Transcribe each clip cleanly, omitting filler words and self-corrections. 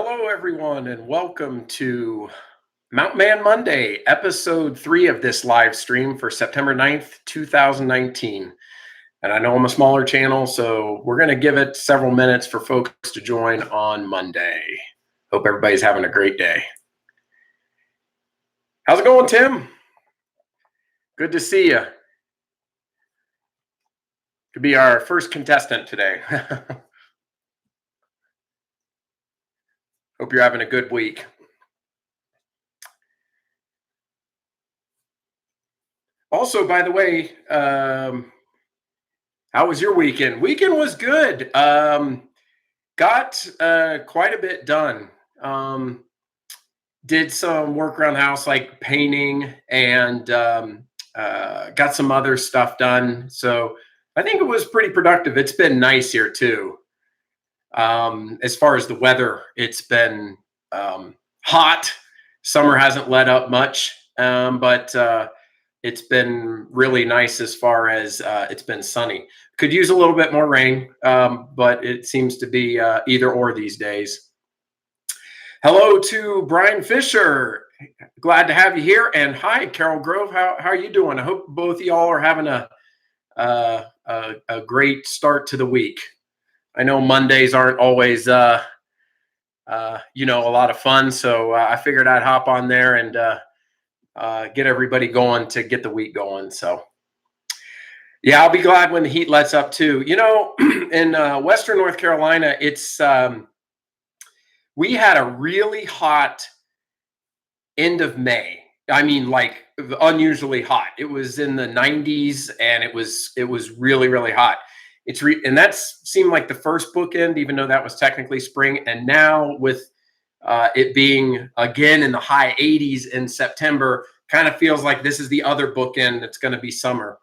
Hello, everyone, and welcome to Mount Man Monday, episode 3 of this live stream for September 9th, 2019. And I know I'm a smaller channel, so we're going to give it several minutes for folks to join on Monday. Hope everybody's having a great day. How's it going, Tim? Good to see you. Could be our first contestant today. Hope you're having a good week. Also, by the way, how was your weekend? Weekend was good. Got quite a bit done. Did some work around the house, like painting, and got some other stuff done. So I think it was pretty productive. It's been nice here too. As far as the weather, it's been hot. Summer hasn't let up much, but it's been really nice as far as it's been sunny. Could use a little bit more rain, but it seems to be either or these days. Hello to Brian Fisher. Glad to have you here. And hi, Carol Grove. How are you doing? I hope both of y'all are having a great start to the week. I know Mondays aren't always a lot of fun, so I figured I'd hop on there and get everybody going to get the week going. So yeah, I'll be glad when the heat lets up too. In Western North Carolina, it's we had a really hot end of May. I mean, like unusually hot. It was in the 90s, and it was really, really hot. And that seemed like the first bookend, even though that was technically spring. And now with it being again in the high 80s in September, kind of feels like this is the other bookend that's going to be summer.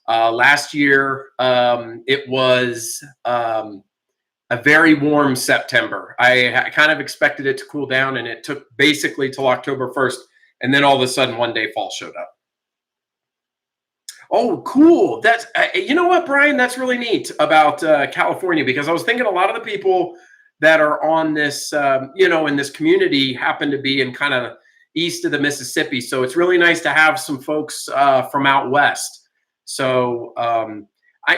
Last year, it was a very warm September. I kind of expected it to cool down, and it took basically till October 1st. And then all of a sudden, one day fall showed up. Oh, cool. That's, you know what, Brian, that's really neat about California, because I was thinking a lot of the people that are on this, in this community happen to be in kind of east of the Mississippi. So it's really nice to have some folks from out west. So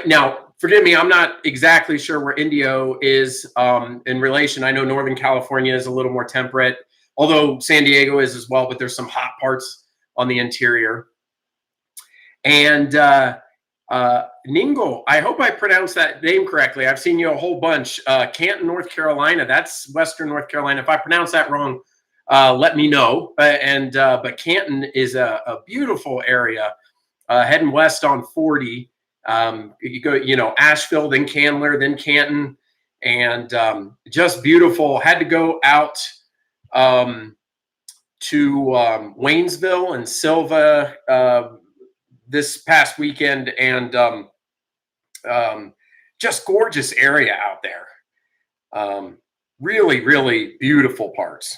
now, forgive me, I'm not exactly sure where Indio is in relation. I know Northern California is a little more temperate, although San Diego is as well, but there's some hot parts on the interior. And Ningle, I hope I pronounced that name correctly. I've seen you a whole bunch. Canton, North Carolina. That's Western North Carolina. If I pronounce that wrong, let me know. But Canton is a beautiful area. Heading west on 40. You go, Asheville, then Candler, then Canton, and just beautiful. Had to go out to Waynesville and Silva this past weekend, and just gorgeous area out there. Really, really beautiful parts.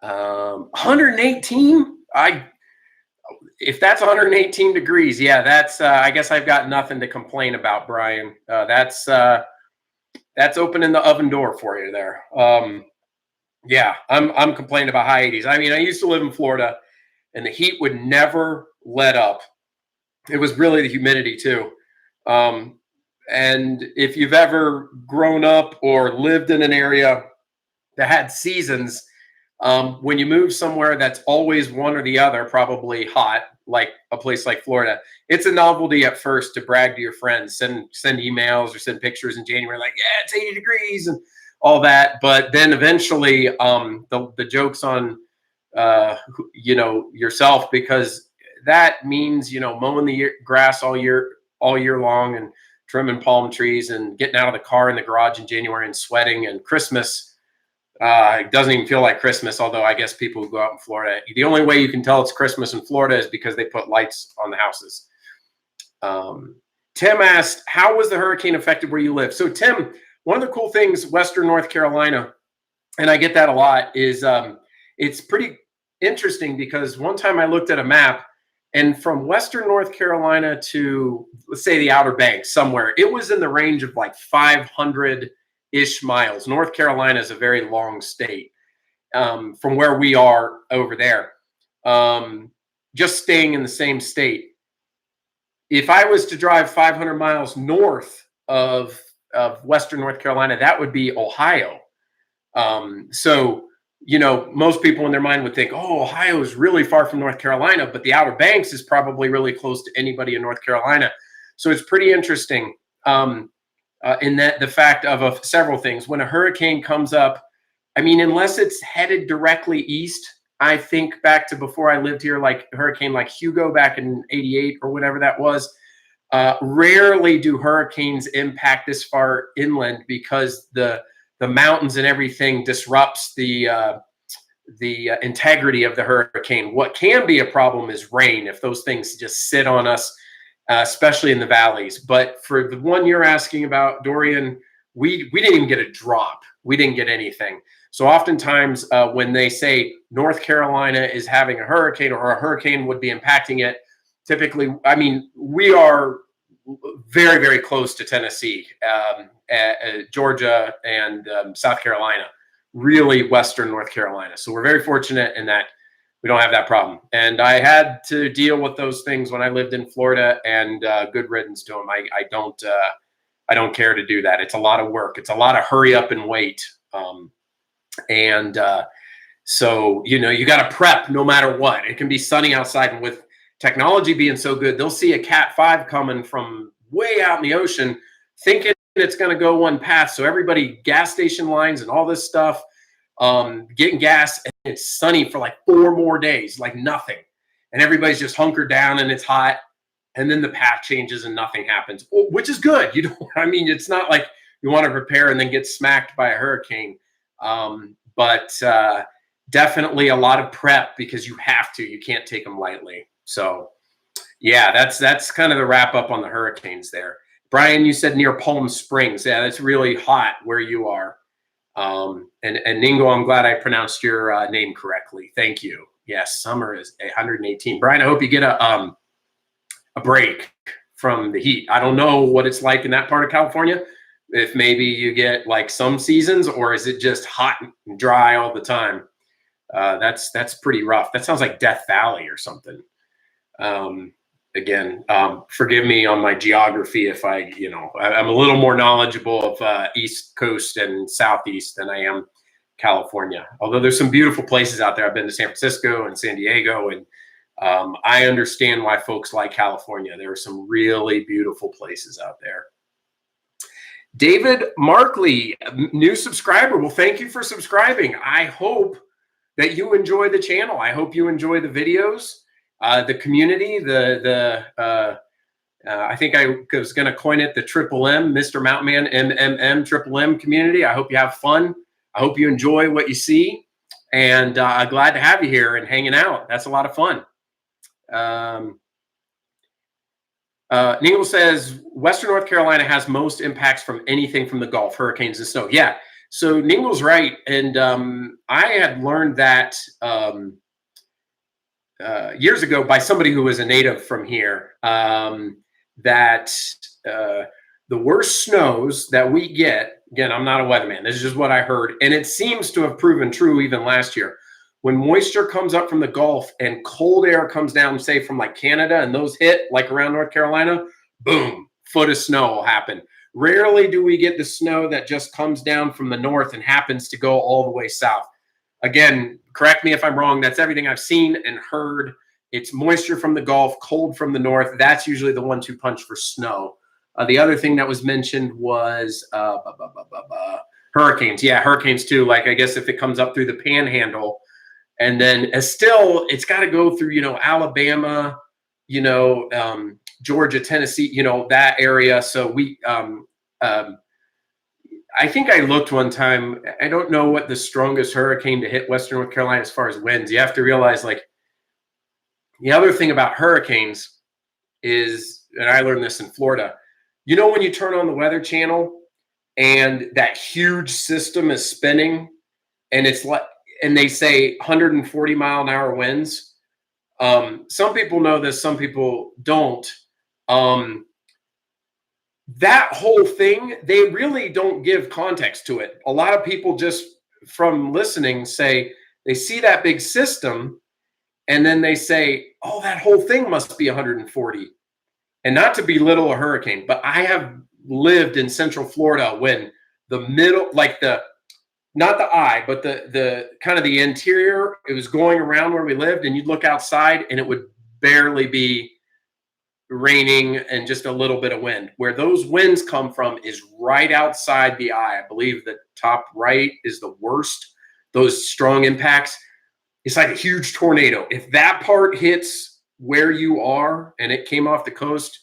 118. If that's 118 degrees, yeah, that's I guess I've got nothing to complain about, Brian. That's opening the oven door for you there. Yeah, I'm complaining about high 80s. I mean, I used to live in Florida, and the heat would never let up. It was really the humidity too. And if you've ever grown up or lived in an area that had seasons, when you move somewhere that's always one or the other, probably hot, like a place like Florida, it's a novelty at first to brag to your friends, send emails or send pictures in January, like, yeah, it's 80 degrees and all that. But then eventually the joke's on yourself, because that means mowing the grass all year long, and trimming palm trees, and getting out of the car in the garage in January and sweating. And Christmas, it doesn't even feel like Christmas, although I guess people who go out in Florida, the only way you can tell it's Christmas in Florida is because they put lights on the houses. Tim asked, how was the hurricane affected where you live? So Tim, one of the cool things, Western North Carolina, and I get that a lot, is it's pretty interesting, because one time I looked at a map, and from Western North Carolina to, let's say, the Outer Banks somewhere, it was in the range of like 500 ish miles. North Carolina is a very long state from where we are over there. Just staying in the same state. If I was to drive 500 miles north of Western North Carolina, that would be Ohio. So, you know, most people in their mind would think, oh, Ohio is really far from North Carolina, but the Outer Banks is probably really close to anybody in North Carolina. So it's pretty interesting in that the fact of several things. When a hurricane comes up, I mean, unless it's headed directly east, I think back to before I lived here, like a hurricane like Hugo back in '88 or whatever that was. Rarely do hurricanes impact this far inland because the mountains and everything disrupts the integrity of the hurricane. What can be a problem is rain if those things just sit on us, especially in the valleys. But for the one you're asking about, Dorian, we didn't even get a drop. We didn't get anything. So oftentimes when they say North Carolina is having a hurricane or a hurricane would be impacting it, typically, I mean, we are very, very close to Tennessee, Georgia, and South Carolina, really Western North Carolina. So we're very fortunate in that we don't have that problem. And I had to deal with those things when I lived in Florida, and good riddance to them. I don't care to do that. It's a lot of work. It's a lot of hurry up and wait. So, you know, you got to prep no matter what. It can be sunny outside, and with technology being so good, they'll see a Cat 5 coming from way out in the ocean, thinking it's going to go one path. So everybody, gas station lines and all this stuff, getting gas, and it's sunny for like 4 more days, like nothing. And everybody's just hunkered down and it's hot. And then the path changes and nothing happens, which is good. You don't, I mean, it's not like you want to prepare and then get smacked by a hurricane. But definitely a lot of prep because you have to, you can't take them lightly. So yeah, that's kind of the wrap up on the hurricanes there. Brian, you said near Palm Springs. Yeah, that's really hot where you are. And Ningo, I'm glad I pronounced your name correctly. Thank you. Yes, summer is 118. Brian, I hope you get a break from the heat. I don't know what it's like in that part of California. If maybe you get like some seasons, or is it just hot and dry all the time? That's pretty rough. That sounds like Death Valley or something. Again, forgive me on my geography if I'm a little more knowledgeable of East Coast and Southeast than I am California. Although there's some beautiful places out there. I've been to San Francisco and San Diego, and I understand why folks like California. There are some really beautiful places out there. David Markley, new subscriber. Well, thank you for subscribing. I hope that you enjoy the channel. I hope you enjoy the videos, the community, I think I was going to coin it the Triple M, Mr. Mountain Man, MMM, Triple M community. I hope you have fun. I hope you enjoy what you see. And I'm glad to have you here and hanging out. That's a lot of fun. Ningle says, Western North Carolina has most impacts from anything from the Gulf, hurricanes and snow. Yeah, so Ningle's right. And I had learned that years ago by somebody who was a native from here, that the worst snows that we get, again, I'm not a weatherman, this is just what I heard, and it seems to have proven true even last year. When moisture comes up from the Gulf and cold air comes down, say from like Canada, and those hit like around North Carolina, boom, foot of snow will happen. Rarely do we get the snow that just comes down from the north and happens to go all the way south. Again, correct me if I'm wrong. That's everything I've seen and heard. It's moisture from the Gulf, cold from the north. That's usually the 1-2 punch for snow. The other thing that was mentioned was hurricanes. Yeah, hurricanes too. Like, I guess if it comes up through the panhandle, and then still it's got to go through, Alabama, Georgia, Tennessee, that area. So we, I think I looked one time. I don't know what the strongest hurricane to hit Western North Carolina as far as winds. You have to realize, like, the other thing about hurricanes is, and I learned this in Florida, when you turn on the Weather Channel and that huge system is spinning and it's like, and they say 140 mile an hour winds. Some people know this, some people don't. that whole thing, they really don't give context to it. A lot of people just from listening say they see that big system and then they say, oh, that whole thing must be 140. And not to belittle a hurricane, but I have lived in Central Florida when the middle, like not the eye, but the kind of the interior, it was going around where we lived, and you'd look outside and it would barely be raining and just a little bit of wind. Where those winds come from is right outside the eye. I believe the top right is the worst. Those strong impacts, it's like a huge tornado. If that part hits where you are and it came off the coast,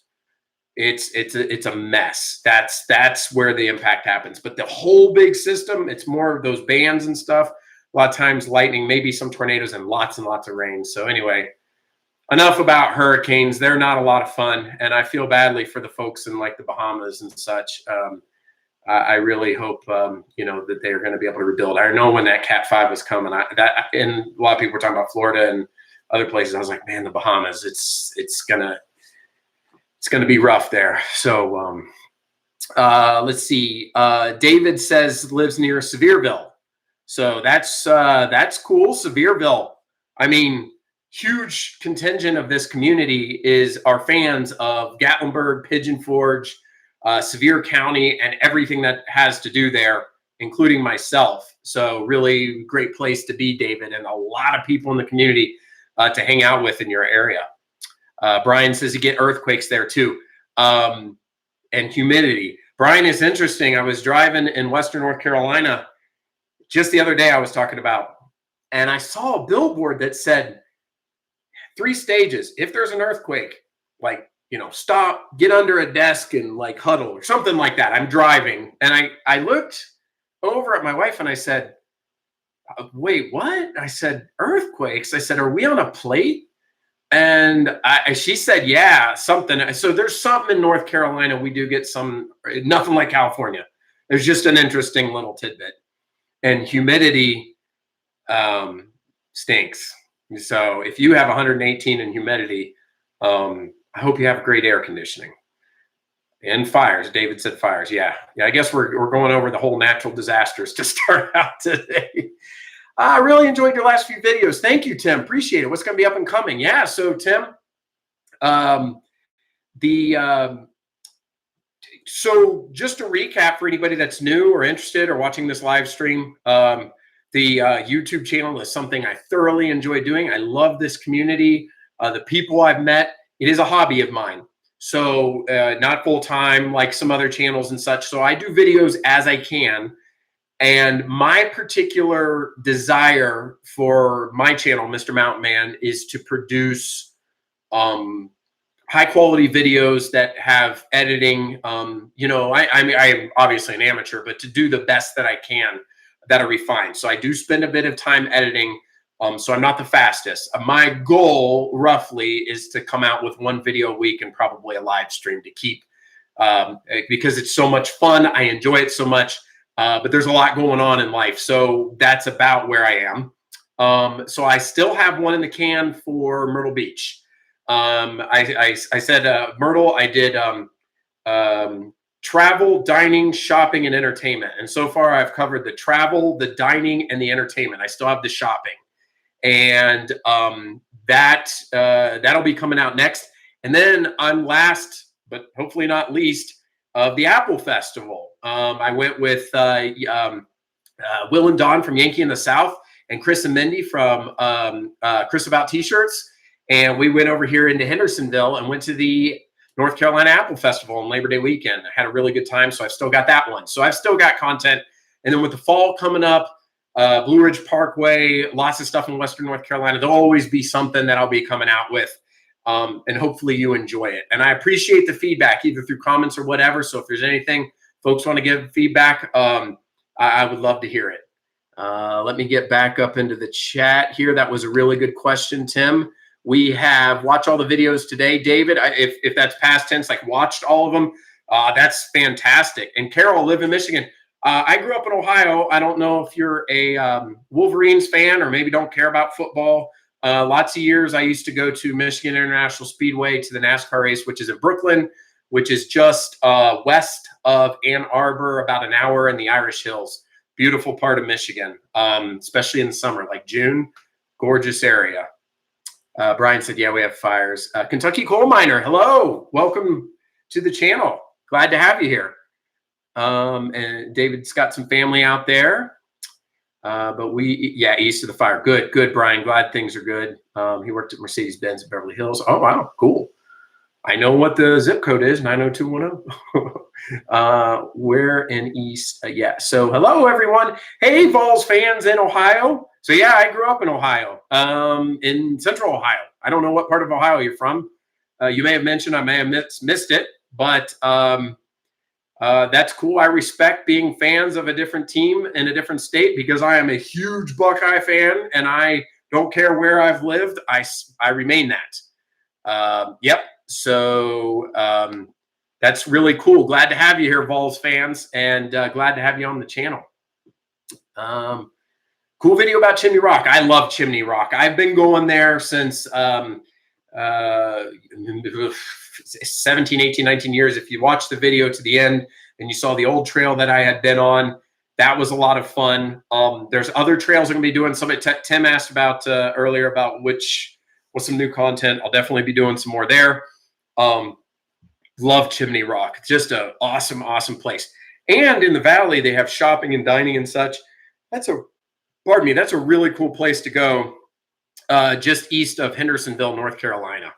it's a mess. That's where the impact happens. But the whole big system, it's more of those bands and stuff. A lot of times lightning, maybe some tornadoes, and lots of rain. So anyway, enough about hurricanes. They're not a lot of fun, and I feel badly for the folks in like the Bahamas and such. I really hope that they're going to be able to rebuild. I know when that Cat 5 was coming, and a lot of people were talking about Florida and other places. I was like, man, the Bahamas, it's gonna be rough there. So let's see. David says lives near Sevierville, so that's cool. Sevierville. I mean, huge contingent of this community are fans of Gatlinburg, Pigeon Forge, Sevier County, and everything that has to do there, including myself. So really great place to be, David, and a lot of people in the community to hang out with in your area. Brian says you get earthquakes there too, and humidity. Brian, is interesting. I was driving in Western North Carolina just the other day I was talking about, and I saw a billboard that said 3 stages. If there's an earthquake, like, stop, get under a desk and like huddle or something like that. I'm driving, and I looked over at my wife and I said, wait, what? I said, earthquakes? I said, are we on a plate? And she said, yeah, something. So there's something in North Carolina. We do get some, nothing like California. There's just an interesting little tidbit. And humidity stinks. So if you have 118 in humidity, I hope you have great air conditioning. And fires. David said fires. Yeah. I guess we're going over the whole natural disasters to start out today. I really enjoyed your last few videos. Thank you, Tim. Appreciate it. What's going to be up and coming? Yeah. So, Tim, so just to recap for anybody that's new or interested or watching this live stream, the YouTube channel is something I thoroughly enjoy doing. I love this community. The people I've met, it is a hobby of mine. So not full time like some other channels and such. So I do videos as I can. And my particular desire for my channel, Mr. Mountain Man, is to produce high quality videos that have editing. I am obviously an amateur, but to do the best that I can that are refined. So I do spend a bit of time editing. So I'm not the fastest. My goal roughly is to come out with 1 video a week and probably a live stream to keep, because it's so much fun. I enjoy it so much. But there's a lot going on in life. So that's about where I am. So I still have one in the can for Myrtle Beach. I said Myrtle, I did travel, dining, shopping, and entertainment. And so far I've covered the travel, the dining, and the entertainment. I still have the shopping. And that'll be coming out next. And then I'm last, but hopefully not least, of the Apple Festival. I went with Will and Don from Yankee in the South and Chris and Mindy from Chris About T-Shirts. And we went over here into Hendersonville and went to the North Carolina Apple Festival on Labor Day weekend. I had a really good time, so I've still got that one. So I've still got content. And then with the fall coming up, Blue Ridge Parkway, lots of stuff in Western North Carolina. There'll always be something that I'll be coming out with. And hopefully you enjoy it. And I appreciate the feedback, either through comments or whatever. So if there's anything folks want to give feedback, I would love to hear it. Let me get back up into the chat here. That was a really good question, Tim. We have watched all the videos today. David, if that's past tense, like watched all of them, that's fantastic. And Carol, live in Michigan. I grew up in Ohio. I don't know if you're a Wolverines fan or maybe don't care about football. Lots of years I used to go to Michigan International Speedway to the NASCAR race, which is in Brooklyn. which is just west of Ann Arbor, about an hour in the Irish Hills. Beautiful part of Michigan, especially in the summer, like June. Gorgeous area. Brian said, yeah, we have fires. Kentucky Coal Miner, hello. Welcome to the channel. Glad to have you here. And David's got some family out there. But east of the fire. Good, Brian. Glad things are good. He worked at Mercedes-Benz in Beverly Hills. Oh, wow, cool. I know what the zip code is, 90210. Where in East? So hello, everyone. Hey, Vols fans in Ohio. So yeah, I grew up in Ohio, in Central Ohio. I don't know what part of Ohio you're from. You may have mentioned, I may have missed it, but that's cool. I respect being fans of a different team in a different state because I am a huge Buckeye fan, and I don't care where I've lived. I remain that. Yep. So that's really cool. Glad to have you here, Vols fans, and glad to have you on the channel. Cool video about Chimney Rock. I love Chimney Rock. I've been going there since 17, 18, 19 years. If you watch the video to the end and you saw the old trail that I had been on, that was a lot of fun. There's other trails I'm going to be doing. Somebody, Tim asked about earlier about what's some new content. I'll definitely be doing some more there. Love Chimney Rock. Just an awesome, awesome place. And in the valley, they have shopping and dining and such. That's a really cool place to go. Just east of Hendersonville, North Carolina.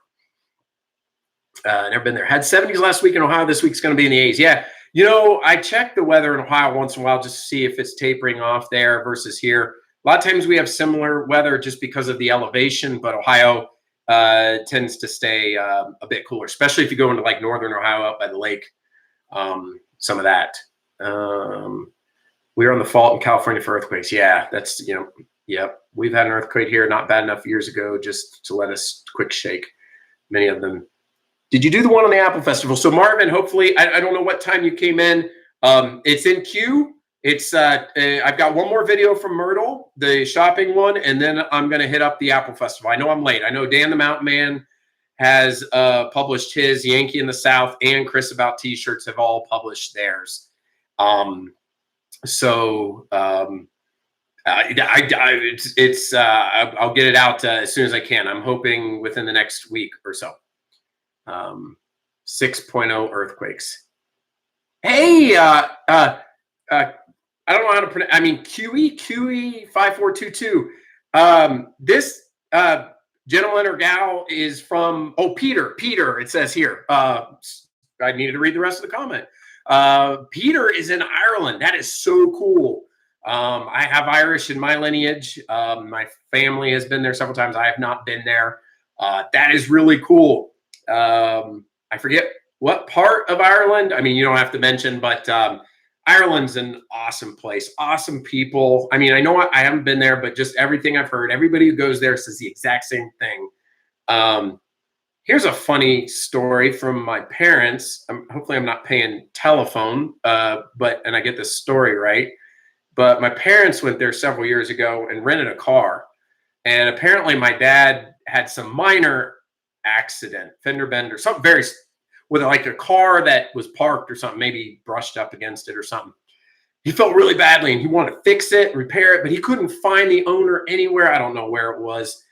Never been there. Had 70s last week in Ohio. This week's going to be in the 80s. Yeah. You know, I check the weather in Ohio once in a while just to see if it's tapering off there versus here. A lot of times we have similar weather just because of the elevation, but Ohio tends to stay a bit cooler, especially if you go into like northern Ohio out by the lake. Some of that. We were on the fault in California for earthquakes. Yeah, that's, yep. We've had an earthquake here, not bad enough years ago, just to let us quick shake. Many of them. Did you do the one on the Apple Festival? So Marvin, hopefully, I don't know what time you came in. It's in queue. It's I've got one more video from Myrtle, the shopping one, and then I'm going to hit up the Apple Festival. I know I'm late. I know Dan the Mountain Man has published his. Yankee in the South and Chris About T-shirts have all published theirs. I'll get it out as soon as I can. I'm hoping within the next week or so. 6.0 earthquakes. Hey, I don't know how to pronounce. I mean, QE 5422. This gentleman or gal is from Peter. It says here. I needed to read the rest of the comment. Peter is in Ireland. That is so cool. I have Irish in my lineage. My family has been there several times. I have not been there. That is really cool. I forget what part of Ireland. I mean, you don't have to mention, but Ireland's an awesome place. Awesome people. I mean, I know I haven't been there, but just everything I've heard, everybody who goes there says the exact same thing. Here's a funny story from my parents. Hopefully I'm not paying telephone, and I get this story right. But my parents went there several years ago and rented a car. And apparently my dad had some minor accident, fender bender, something with like a car that was parked or something, maybe brushed up against it or something. He felt really badly and he wanted to fix it, repair it, but he couldn't find the owner anywhere. I don't know where it was.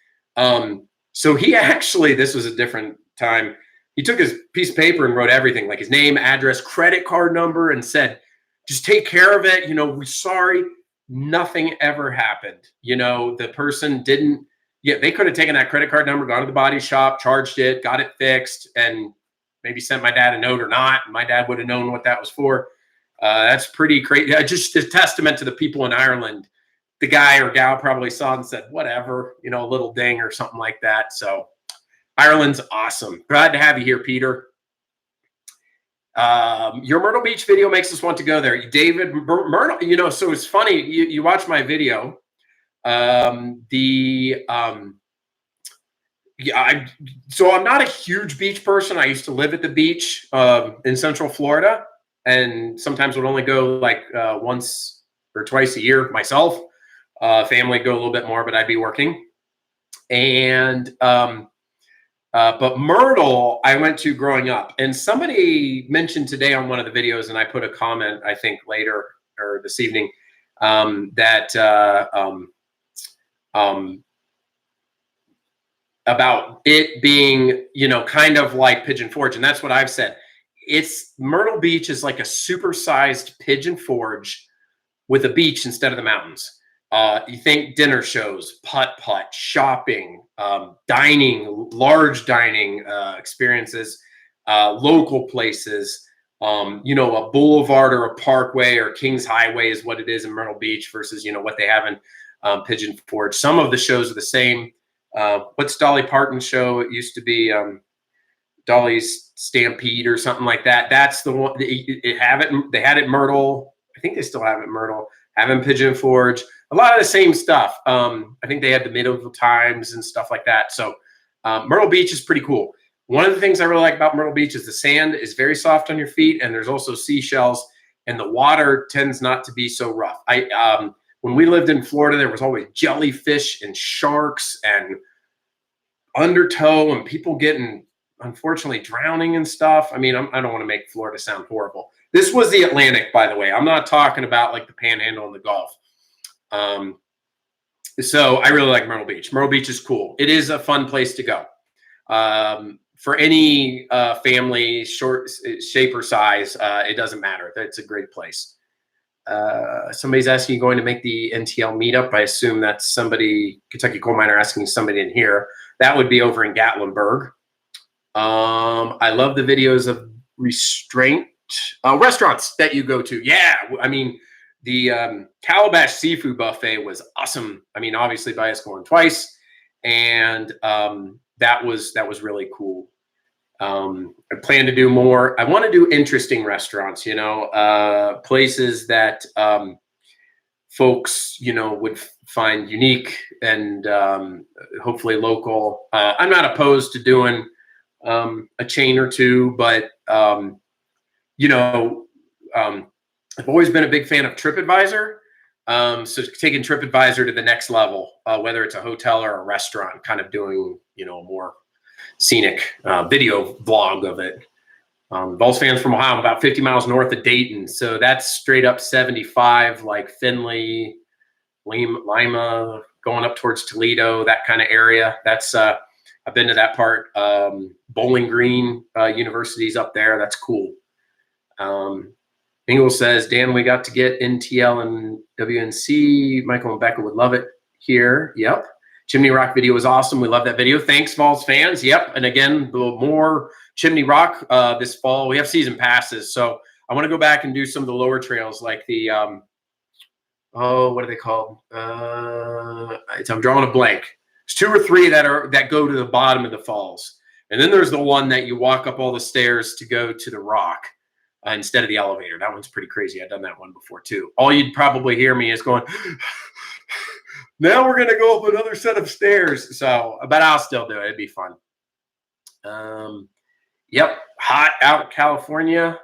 So he actually, this was a different time. He took his piece of paper and wrote everything, like his name, address, credit card number, and said, just take care of it. We're sorry. Nothing ever happened. The person didn't. Yeah, they could have taken that credit card number, gone to the body shop, charged it, got it fixed, and maybe sent my dad a note or not. My dad would have known what that was for. That's pretty crazy. Just a testament to the people in Ireland. The guy or gal probably saw and said, whatever, a little ding or something like that. So Ireland's awesome. Glad to have you here, Peter. Your Myrtle Beach video makes us want to go there. David, Myrtle, so it's funny. You watch my video. I'm not a huge beach person. I used to live at the beach in Central Florida, and sometimes would only go like once or twice a year myself. Family go a little bit more, but I'd be working. And But Myrtle, I went to growing up, and somebody mentioned today on one of the videos, and I put a comment, I think later or this evening, that about it being, you know, kind of like Pigeon Forge, and that's what I've said. It's Myrtle Beach is like a supersized Pigeon Forge with a beach instead of the mountains. You think dinner shows, putt-putt, shopping, dining, large dining experiences, local places, you know, a boulevard or a parkway or Kings Highway is what it is in Myrtle Beach versus, you know, what they have in Pigeon Forge. Some of the shows are the same. What's Dolly Parton's show? It used to be Dolly's Stampede or something like that. That's the one. They had it Myrtle. I think they still have it Myrtle. Having Pigeon Forge, a lot of the same stuff. I think they had the medieval times and stuff like that. So Myrtle Beach is pretty cool. One of the things I really like about Myrtle Beach is the sand is very soft on your feet, and there's also seashells, and the water tends not to be so rough. When we lived in Florida, there was always jellyfish and sharks and undertow and people getting, unfortunately, drowning and stuff. I mean, I don't want to make Florida sound horrible. This was the Atlantic, by the way. I'm not talking about like the Panhandle and the Gulf. So I really like Myrtle Beach. Myrtle Beach is cool. It is a fun place to go. For any family, short, shape, or size, it doesn't matter. It's a great place. Somebody's asking, you going to make the NTL meetup? I assume that's somebody, Kentucky Coal Miner, asking somebody in here. That would be over in Gatlinburg. I love the videos of restraint restaurants that you go to. Yeah, I mean, the Calabash Seafood Buffet was awesome. I mean, obviously by us going twice, and that was really cool. I plan to do more. I want to do interesting restaurants, you know, places that folks, you know, would find unique and hopefully local. I'm not opposed to doing a chain or two, but you know, I've always been a big fan of TripAdvisor. So taking TripAdvisor to the next level, whether it's a hotel or a restaurant, kind of doing, you know, a more scenic video vlog of it. Vols fans from Ohio, about 50 miles north of Dayton. So that's straight up 75, like Findlay, Lima, going up towards Toledo, that kind of area. That's I've been to that part. Bowling Green University's up there. That's cool. Ingle says, Dan, we got to get NTL and WNC. Michael and Becca would love it here. Yep. Chimney Rock video was awesome. We love that video. Thanks, Vols fans. Yep. And again, more Chimney Rock this fall. We have season passes. So I want to go back and do some of the lower trails like the, what are they called? I'm drawing a blank. There's 2 or 3 that go to the bottom of the falls. And then there's the one that you walk up all the stairs to go to the rock instead of the elevator. That one's pretty crazy. I've done that one before too. All you'd probably hear me is going, now we're going to go up another set of stairs. So, but I'll still do it. It'd be fun. Yep. Hot out in California.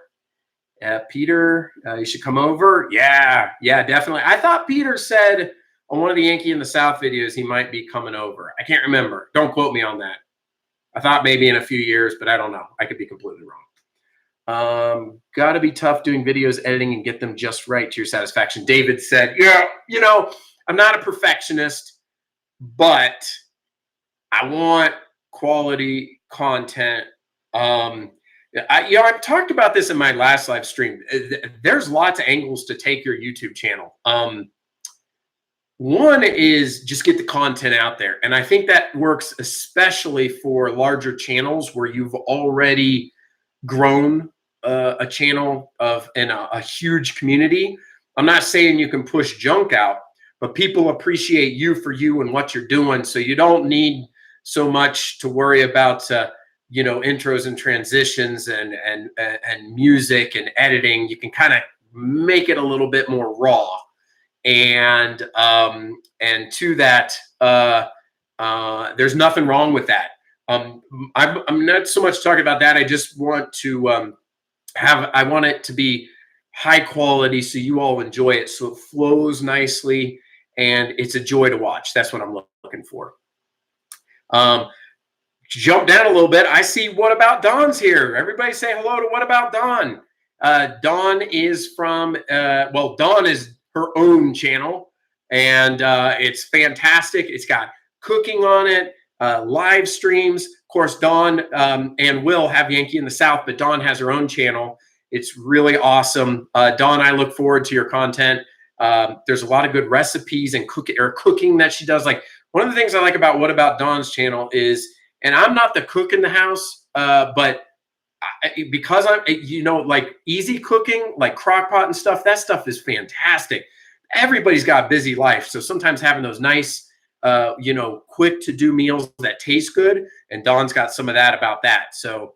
Peter, you should come over. Yeah, definitely. I thought Peter said on one of the Yankee in the South videos, he might be coming over. I can't remember. Don't quote me on that. I thought maybe in a few years, but I don't know. I could be completely wrong. Gotta be tough doing videos, editing, and get them just right to your satisfaction. David said, yeah, you know, I'm not a perfectionist, but I want quality content. I've talked about this in my last live stream. There's lots of angles to take your YouTube channel. One is just get the content out there. And I think that works especially for larger channels where you've already grown a channel and a huge community. I'm not saying you can push junk out, but people appreciate you for you and what you're doing. So you don't need so much to worry about, you know, intros and transitions and music and editing. You can kind of make it a little bit more raw. And to that, there's nothing wrong with that. I'm not so much talking about that. I just want to I want it to be high quality so you all enjoy it, so it flows nicely and it's a joy to watch. That's what I'm looking for. jump down a little bit. I see What About Don's here. Everybody say hello to What About Don. Dawn is from, well, Dawn is her own channel, and it's fantastic. It's got cooking on it, live streams. Of course, Dawn and Will have Yankee in the South, but Dawn has her own channel. It's really awesome. Dawn, I look forward to your content. There's a lot of good recipes and cooking that she does. Like, one of the things I like about What About Dawn's channel is, and I'm not the cook in the house, but because I'm, like easy cooking, like crock pot and stuff, that stuff is fantastic. Everybody's got a busy life. So sometimes having those nice, quick to do meals that taste good. And Dawn's got some of that about that. So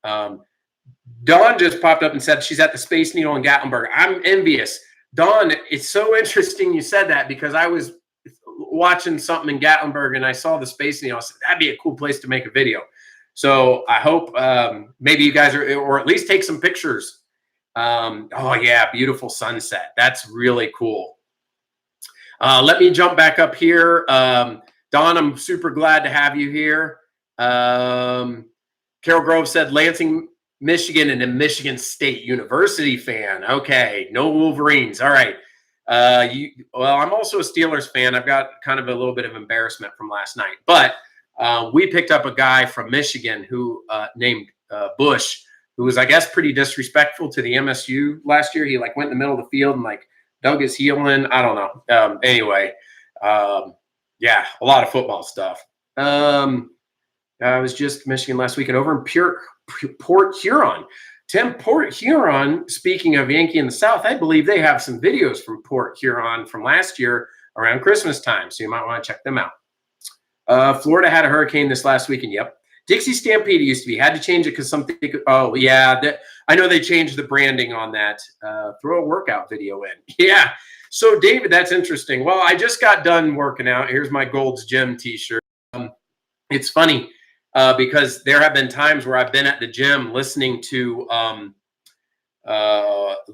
Dawn just popped up and said she's at the Space Needle in Gatlinburg. I'm envious. Dawn, it's so interesting you said that, because I was watching something in Gatlinburg and I saw the Space Needle. I said, that'd be a cool place to make a video. So I hope maybe you guys are, or at least take some pictures. Oh yeah, beautiful sunset. That's really cool. Let me jump back up here. Don, I'm super glad to have you here. Carol Grove said Lansing, Michigan, and a Michigan State University fan. Okay, no Wolverines. All right. Well, I'm also a Steelers fan. I've got kind of a little bit of embarrassment from last night, but we picked up a guy from Michigan who named Bush, who was, I guess, pretty disrespectful to the MSU last year. He like went in the middle of the field and like dug his heel in. I don't know. Anyway, yeah, a lot of football stuff. I was just Michigan last weekend over in Port Huron. Tim, Port Huron, speaking of Yankee in the South, I believe they have some videos from Port Huron from last year around Christmas time, so you might want to check them out. Florida had a hurricane this last weekend. Yep. Dixie Stampede used to be. Had to change it because something. Oh, yeah. I know they changed the branding on that. Throw a workout video in. Yeah. So, David, that's interesting. Well, I just got done working out. Here's my Gold's Gym t-shirt. It's funny because there have been times where I've been at the gym listening to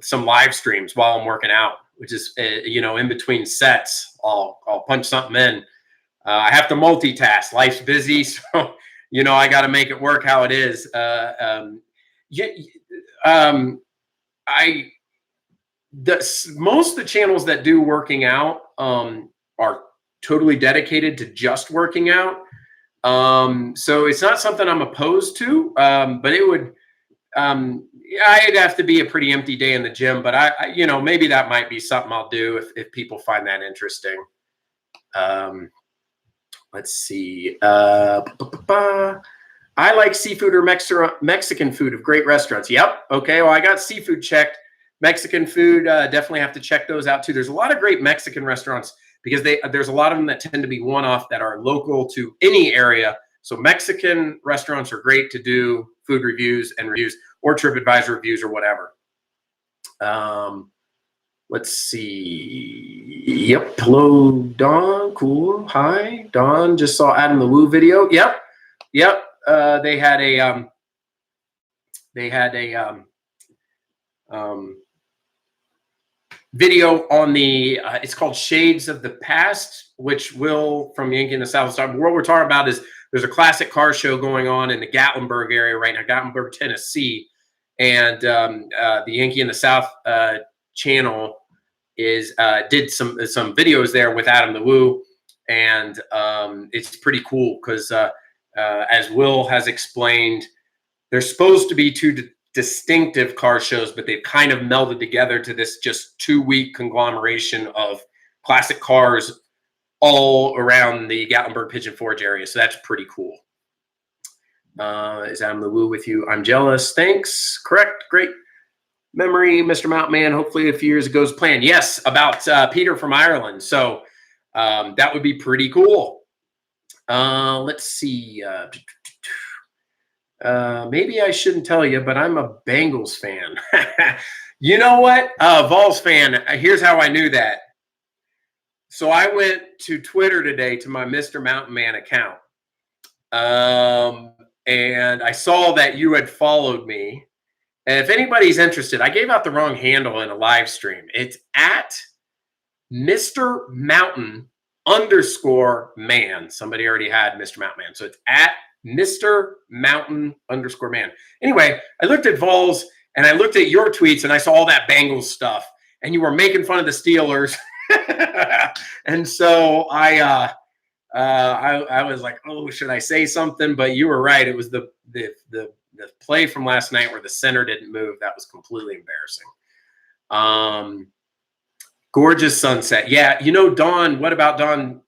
some live streams while I'm working out, which is, in between sets, I'll punch something in. I have to multitask. Life's busy, so I got to make it work how it is. Most of the channels that do working out are totally dedicated to just working out. So it's not something I'm opposed to, but it would. I'd have to be a pretty empty day in the gym, but I maybe that might be something I'll do if people find that interesting. Let's see. I like seafood or Mexican food of great restaurants. Yep. Okay. Well, I got seafood checked. Mexican food, definitely have to check those out too. There's a lot of great Mexican restaurants because there's a lot of them that tend to be one-off that are local to any area. So Mexican restaurants are great to do food reviews or TripAdvisor reviews or whatever. Let's see. Yep. Hello, Don. Cool. Hi, Don. Just saw Adam the Woo video. Yep. They had a video on the. It's called Shades of the Past, which Will from Yankee in the South. So what we're talking about is there's a classic car show going on in the Gatlinburg area right now, Gatlinburg, Tennessee, and the Yankee in the South channel did some videos there with Adam the Woo, and it's pretty cool because as Will has explained, there's supposed to be two distinctive car shows, but they've kind of melded together to this just 2-week conglomeration of classic cars all around the Gatlinburg Pigeon Forge area. So that's pretty cool. Is Adam the Woo with you? I'm jealous. Thanks. Correct. Great memory, Mr. Mountain Man. Hopefully a few years ago is planned. Yes, about Peter from Ireland. So that would be pretty cool. Let's see. Maybe I shouldn't tell you, but I'm a Bengals fan. You know what? Vols fan. Here's how I knew that. So I went to Twitter today to my Mr. Mountain Man account. And I saw that you had followed me. And if anybody's interested, I gave out the wrong handle in a live stream. It's at Mr. Mountain _man. Somebody already had Mr. Mountain Man. So it's at Mr. Mountain _man. Anyway, I looked at Vols and I looked at your tweets and I saw all that Bengals stuff, and you were making fun of the Steelers. And so I was like, oh, should I say something? But you were right. It was the play from last night where the center didn't move. That was completely embarrassing. Gorgeous sunset. Yeah, you know, Dawn, what about Dawn?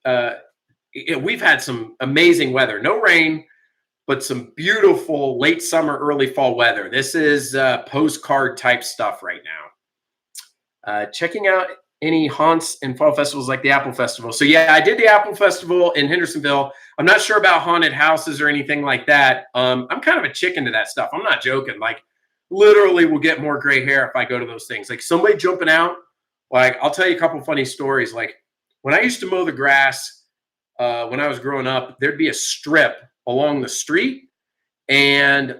We've had some amazing weather. No rain, but some beautiful late summer, early fall weather. This is postcard type stuff right now. Checking out any haunts and fall festivals like the Apple Festival. So yeah, I did the Apple Festival in Hendersonville. I'm not sure about haunted houses or anything like that. I'm kind of a chicken to that stuff. I'm not joking. Like, literally will get more gray hair if I go to those things. Like, somebody jumping out. Like, I'll tell you a couple funny stories. Like, when I used to mow the grass when I was growing up, there'd be a strip along the street. And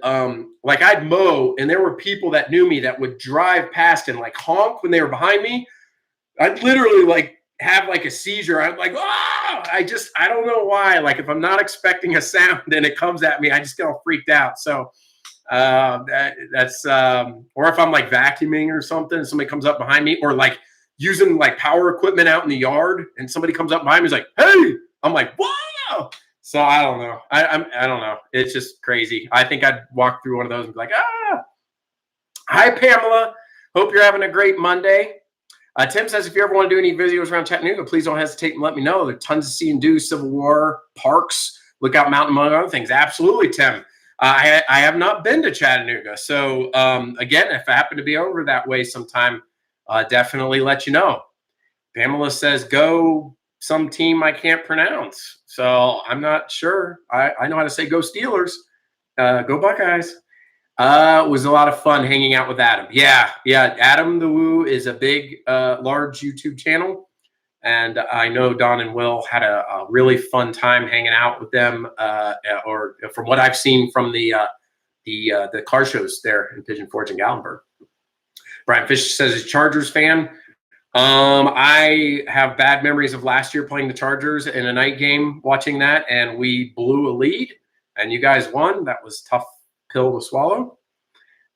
like, I'd mow, and there were people that knew me that would drive past and like honk when they were behind me. I'd literally like have like a seizure. I'm like, oh, I don't know why. Like, if I'm not expecting a sound and it comes at me, I just get all freaked out. So that's or if I'm like vacuuming or something and somebody comes up behind me, or like using like power equipment out in the yard and somebody comes up behind me, is like, hey, I'm like, wow. So I don't know. I don't know. It's just crazy. I think I'd walk through one of those and be like, ah. Hi, Pamela. Hope you're having a great Monday. Tim says, if you ever want to do any videos around Chattanooga, please don't hesitate and let me know. There are tons to see and do. Civil War, parks, Lookout Mountain, among other things. Absolutely, Tim. I have not been to Chattanooga. So, again, if I happen to be over that way sometime, definitely let you know. Pamela says, go some team I can't pronounce. So I'm not sure. I know how to say go Steelers. Go Buckeyes. It was a lot of fun hanging out with Adam. Yeah. Adam the Woo is a big, large YouTube channel. And I know Don and Will had a really fun time hanging out with them, or from what I've seen from the car shows there in Pigeon Forge and Gatlinburg. Brian Fish says he's a Chargers fan. I have bad memories of last year playing the Chargers in a night game, watching that, and we blew a lead, and you guys won. That was a tough pill to swallow.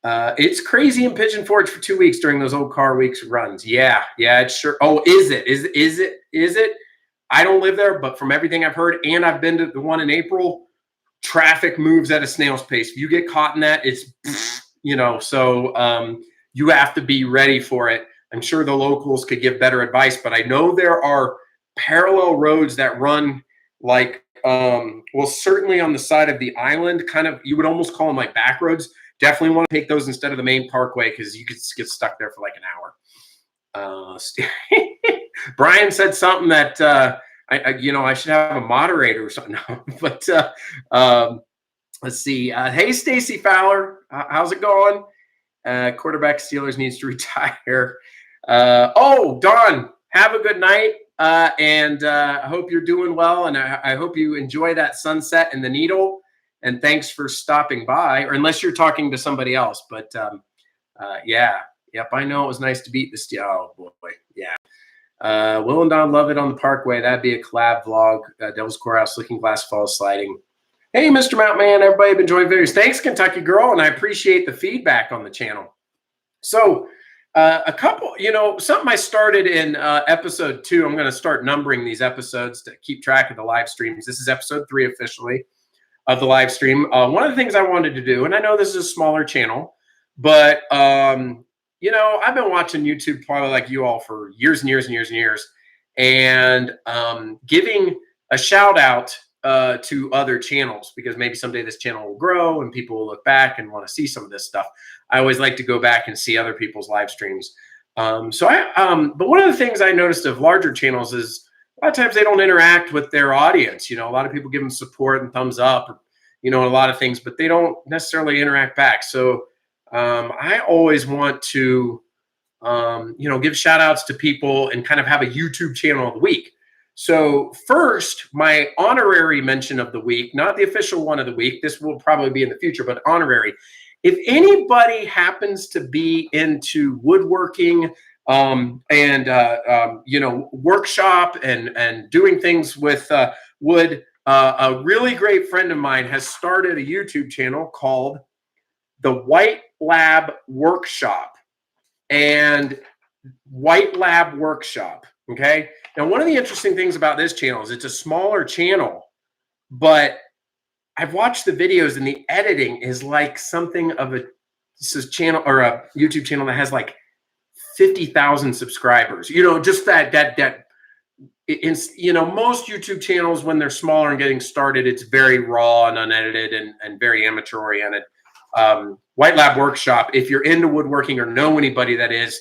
It's crazy in Pigeon Forge for 2 weeks during those old car weeks runs. Yeah, it's sure. Oh, is it? I don't live there, but from everything I've heard, and I've been to the one in April, traffic moves at a snail's pace. If you get caught in that, it's, so you have to be ready for it. I'm sure the locals could give better advice, but I know there are parallel roads that run like, certainly on the side of the island, kind of, you would almost call them like back roads. Definitely want to take those instead of the main parkway, because you could get stuck there for like an hour. Brian said something that I should have a moderator or something now. But let's see. Hey, Stacy Fowler, how's it going? Quarterback Steelers needs to retire. Don, have a good night. And I hope you're doing well, and I hope you enjoy that sunset and the Needle. And thanks for stopping by, or unless you're talking to somebody else. But I know it was nice to beat the Steel. Oh boy, yeah. Will and Don love it on the Parkway. That'd be a collab vlog. Devil's Courthouse, Looking Glass Falls sliding. Hey, Mr. Mount Man, everybody been enjoying videos. Thanks, Kentucky Girl, and I appreciate the feedback on the channel. So a couple, something I started in episode 2. I'm going to start numbering these episodes to keep track of the live streams. This is episode 3 officially of the live stream. One of the things I wanted to do, and I know this is a smaller channel, but I've been watching YouTube probably like you all for years and years and years and years, and giving a shout out to other channels, because maybe someday this channel will grow and people will look back and want to see some of this stuff. I always like to go back and see other people's live streams. But one of the things I noticed of larger channels is a lot of times they don't interact with their audience. A lot of people give them support and thumbs up, a lot of things, but they don't necessarily interact back. So I always want to, give shout outs to people and kind of have a YouTube channel of the week. So first, my honorary mention of the week, not the official one of the week. This will probably be in the future, but honorary. If anybody happens to be into woodworking, workshop and doing things with wood, A really great friend of mine has started a YouTube channel called the White Lab Workshop. And White Lab Workshop. Okay. Now, one of the interesting things about this channel is it's a smaller channel, but I've watched the videos and the editing is like something of a channel or a YouTube channel that has like 50,000 subscribers. Just that most YouTube channels, when they're smaller and getting started, it's very raw and unedited and very amateur oriented. White Lab Workshop, if you're into woodworking or know anybody that is,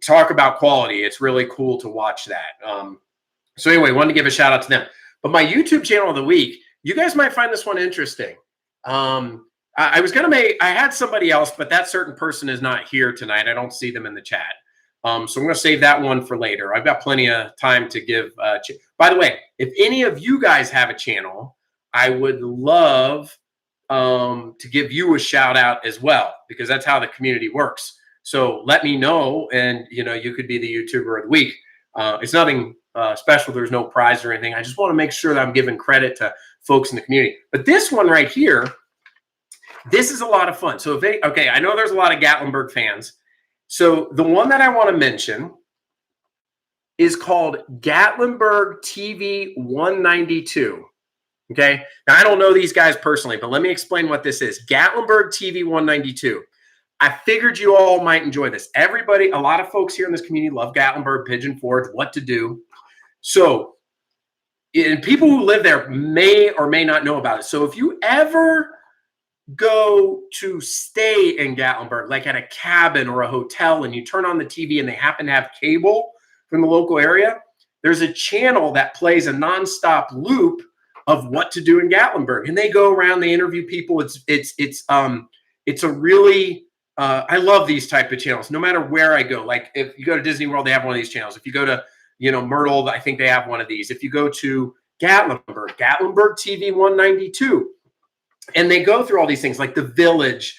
talk about quality. It's really cool to watch that. So anyway, wanted to give a shout out to them. But my YouTube channel of the week, you guys might find this one interesting. I was going to I had somebody else, but that certain person is not here tonight. I don't see them in the chat. So I'm going to save that one for later. I've got plenty of time to give. By the way, if any of you guys have a channel, I would love to give you a shout out as well, because that's how the community works. So let me know, and you could be the YouTuber of the week. It's nothing special. There's no prize or anything. I just want to make sure that I'm giving credit to folks in the community. But this one right here, this is a lot of fun. So I know there's a lot of Gatlinburg fans. So the one that I want to mention is called Gatlinburg TV 192. Okay. Now, I don't know these guys personally, but let me explain what this is. Gatlinburg TV 192. I figured you all might enjoy this. A lot of folks here in this community love Gatlinburg, Pigeon Forge, What to Do. So, and people who live there may or may not know about it. So if you ever go to stay in Gatlinburg, like at a cabin or a hotel, and you turn on the TV and they happen to have cable from the local area, there's a channel that plays a nonstop loop of What to Do in Gatlinburg. And they go around, they interview people. It's a really, I love these type of channels, no matter where I go. Like if you go to Disney World, they have one of these channels. If you go to, Myrtle, I think they have one of these. If you go to Gatlinburg TV 192, and they go through all these things like the Village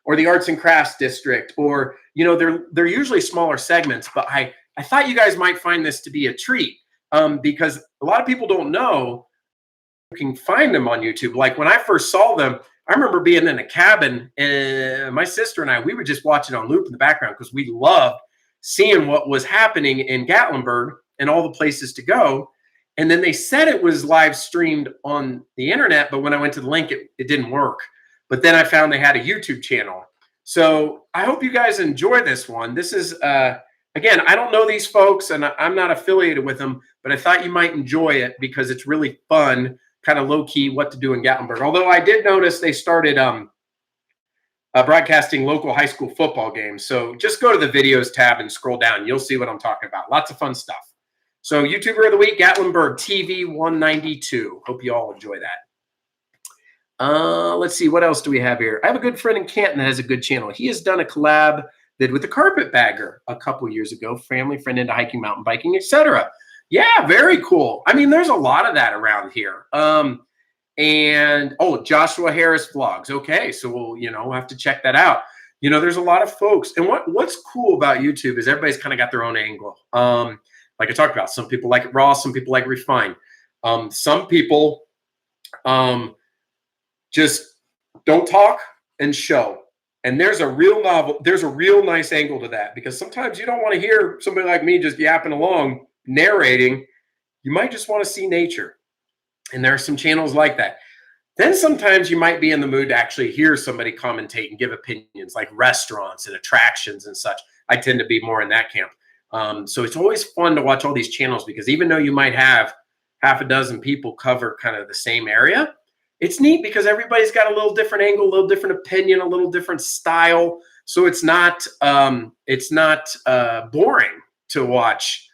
or the Arts and Crafts District, or, they're usually smaller segments, but I thought you guys might find this to be a treat, because a lot of people don't know you can find them on YouTube. Like when I first saw them, I remember being in a cabin, and my sister and we would just watch it on loop in the background because we loved seeing what was happening in Gatlinburg and all the places to go. And then they said it was live streamed on the internet, but when I went to the link, it didn't work. But then I found they had a YouTube channel. So I hope you guys enjoy this one. This is, again, I don't know these folks and I'm not affiliated with them, but I thought you might enjoy it because it's really fun, kind of low key What to Do in Gatlinburg. Although I did notice they started broadcasting local high school football games. So just go to the videos tab and scroll down. You'll see what I'm talking about. Lots of fun stuff. So YouTuber of the week, Gatlinburg TV 192. Hope you all enjoy that. Let's see. What else do we have here? I have a good friend in Canton that has a good channel. He has done a collab with the Carpetbagger a couple years ago. Family friend into hiking, mountain biking, etc. Yeah, very cool. I mean, there's a lot of that around here. And Joshua Harris Vlogs. Okay, so we'll have to check that out. There's a lot of folks. And what's cool about YouTube is everybody's kind of got their own angle. Like I talked about, some people like it raw, some people like refined. Some people just don't talk and show. And there's a real nice angle to that, because sometimes you don't want to hear somebody like me just yapping along, narrating. You might just want to see nature. And there are some channels like that. Then sometimes you might be in the mood to actually hear somebody commentate and give opinions, like restaurants and attractions and such. I tend to be more in that camp. So it's always fun to watch all these channels, because even though you might have half a dozen people cover kind of the same area, it's neat because everybody's got a little different angle, a little different opinion, a little different style. So it's not boring to watch,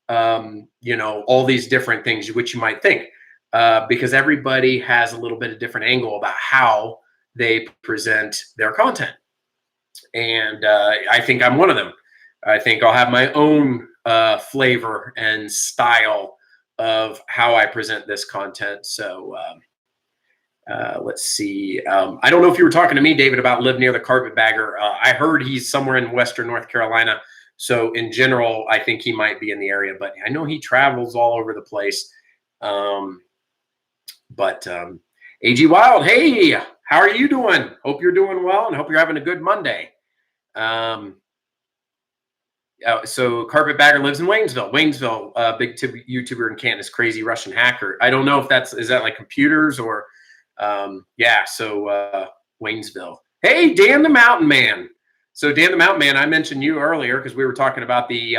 all these different things, which you might think. Because everybody has a little bit of different angle about how they present their content. And I think I'm one of them. I think I'll have my own flavor and style of how I present this content. So let's see. I don't know if you were talking to me, David, about Live Near the Carpetbagger. I heard he's somewhere in Western North Carolina. So in general, I think he might be in the area, but I know he travels all over the place. But AG Wild, hey, how are you doing? Hope you're doing well and hope you're having a good Monday. So Carpetbagger lives in Waynesville. Waynesville, big YouTuber in Canada's crazy Russian hacker. I don't know if is that like computers or yeah. So Waynesville. Hey, Dan the Mountain Man. So Dan the Mountain Man, I mentioned you earlier because we were talking about the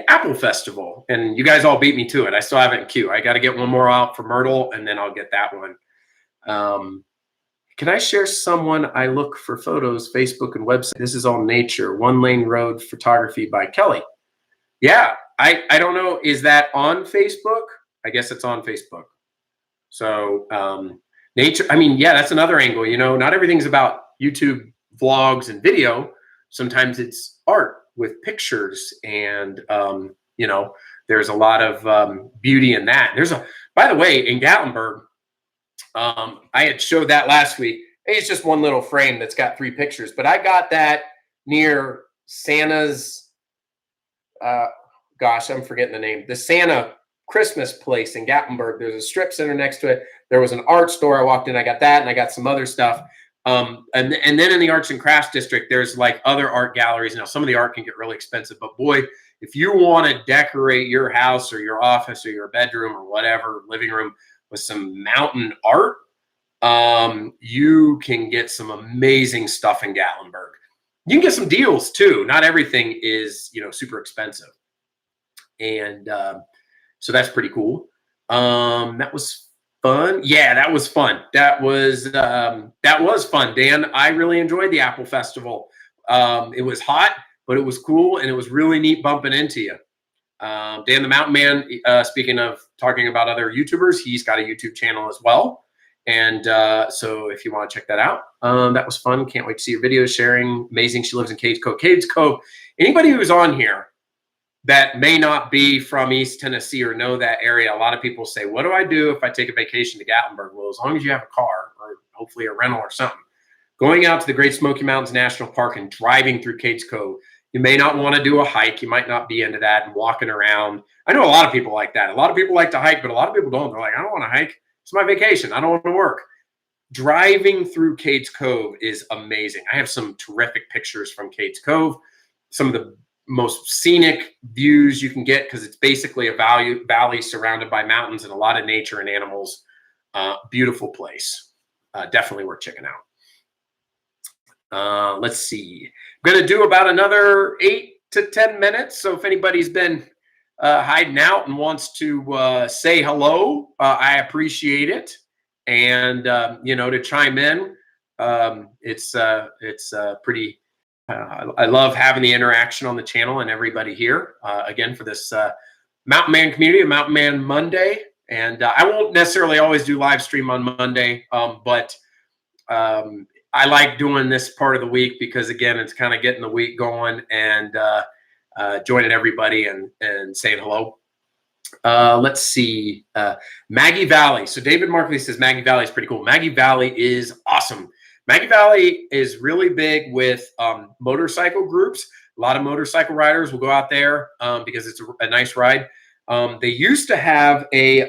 Apple Festival, and you guys all beat me to it. I still have it in queue. I got to get one more out for Myrtle, and then I'll get that one. Can I share someone I look for photos, Facebook and website? This is all nature. One Lane Road Photography by Kelly. Yeah, I don't know. Is that on Facebook? I guess it's on Facebook. So nature, I mean, yeah, that's another angle. You know, not everything's about YouTube vlogs and video. Sometimes it's art with pictures, and you know, there's a lot of beauty in that. By the way, in Gatlinburg, I had showed that last week. It's just one little frame that's got 3 pictures, but I got that near Santa's, gosh, I'm forgetting the name, the Santa Christmas place in Gatlinburg. There's a strip center next to it. There was an art store. I walked in, I got that, and I got some other stuff. And then in the arts and crafts district, there's like other art galleries. Now, some of the art can get really expensive, but boy, if you want to decorate your house or your office or your bedroom or whatever, living room with some mountain art, you can get some amazing stuff in Gatlinburg. You can get some deals too. Not everything is, you know, super expensive. And so that's pretty cool. That was fun. Yeah, that was fun. That was fun, Dan. I really enjoyed the Apple Festival. It was hot, but it was cool, and it was really neat bumping into you. Dan the Mountain Man, speaking of talking about other YouTubers, he's got a YouTube channel as well. And so if you want to check that out, that was fun. Can't wait to see your videos sharing. Amazing. She lives in Cades Cove. Cades Cove, anybody who's on here that may not be from East Tennessee or know that area, a lot of people say, what do I do if I take a vacation to Gatlinburg? Well, as long as you have a car or hopefully a rental or something, going out to the Great Smoky Mountains National Park and driving through Cades Cove, you may not want to do a hike. You might not be into that and walking around. I know a lot of people like that. A lot of people like to hike, but a lot of people don't. They're like, I don't want to hike. It's my vacation. I don't want to work. Driving through Cades Cove is amazing. I have some terrific pictures from Cades Cove. Some of the most scenic views you can get because it's basically a valley surrounded by mountains and a lot of nature and animals. Beautiful place. Definitely worth checking out. Let's see. I'm going to do about another 8 to 10 minutes. So if anybody's been hiding out and wants to say hello, I appreciate it. And, you know, to chime in, it's pretty, I love having the interaction on the channel and everybody here, again, for this Mountain Man community, Mountain Man Monday. And I won't necessarily always do live stream on Monday, but I like doing this part of the week because, again, it's kind of getting the week going and joining everybody and saying hello. Let's see. Maggie Valley. So David Markley says Maggie Valley is pretty cool. Maggie Valley is awesome. Maggie Valley is really big with motorcycle groups. A lot of motorcycle riders will go out there because it's a nice ride. They used to have a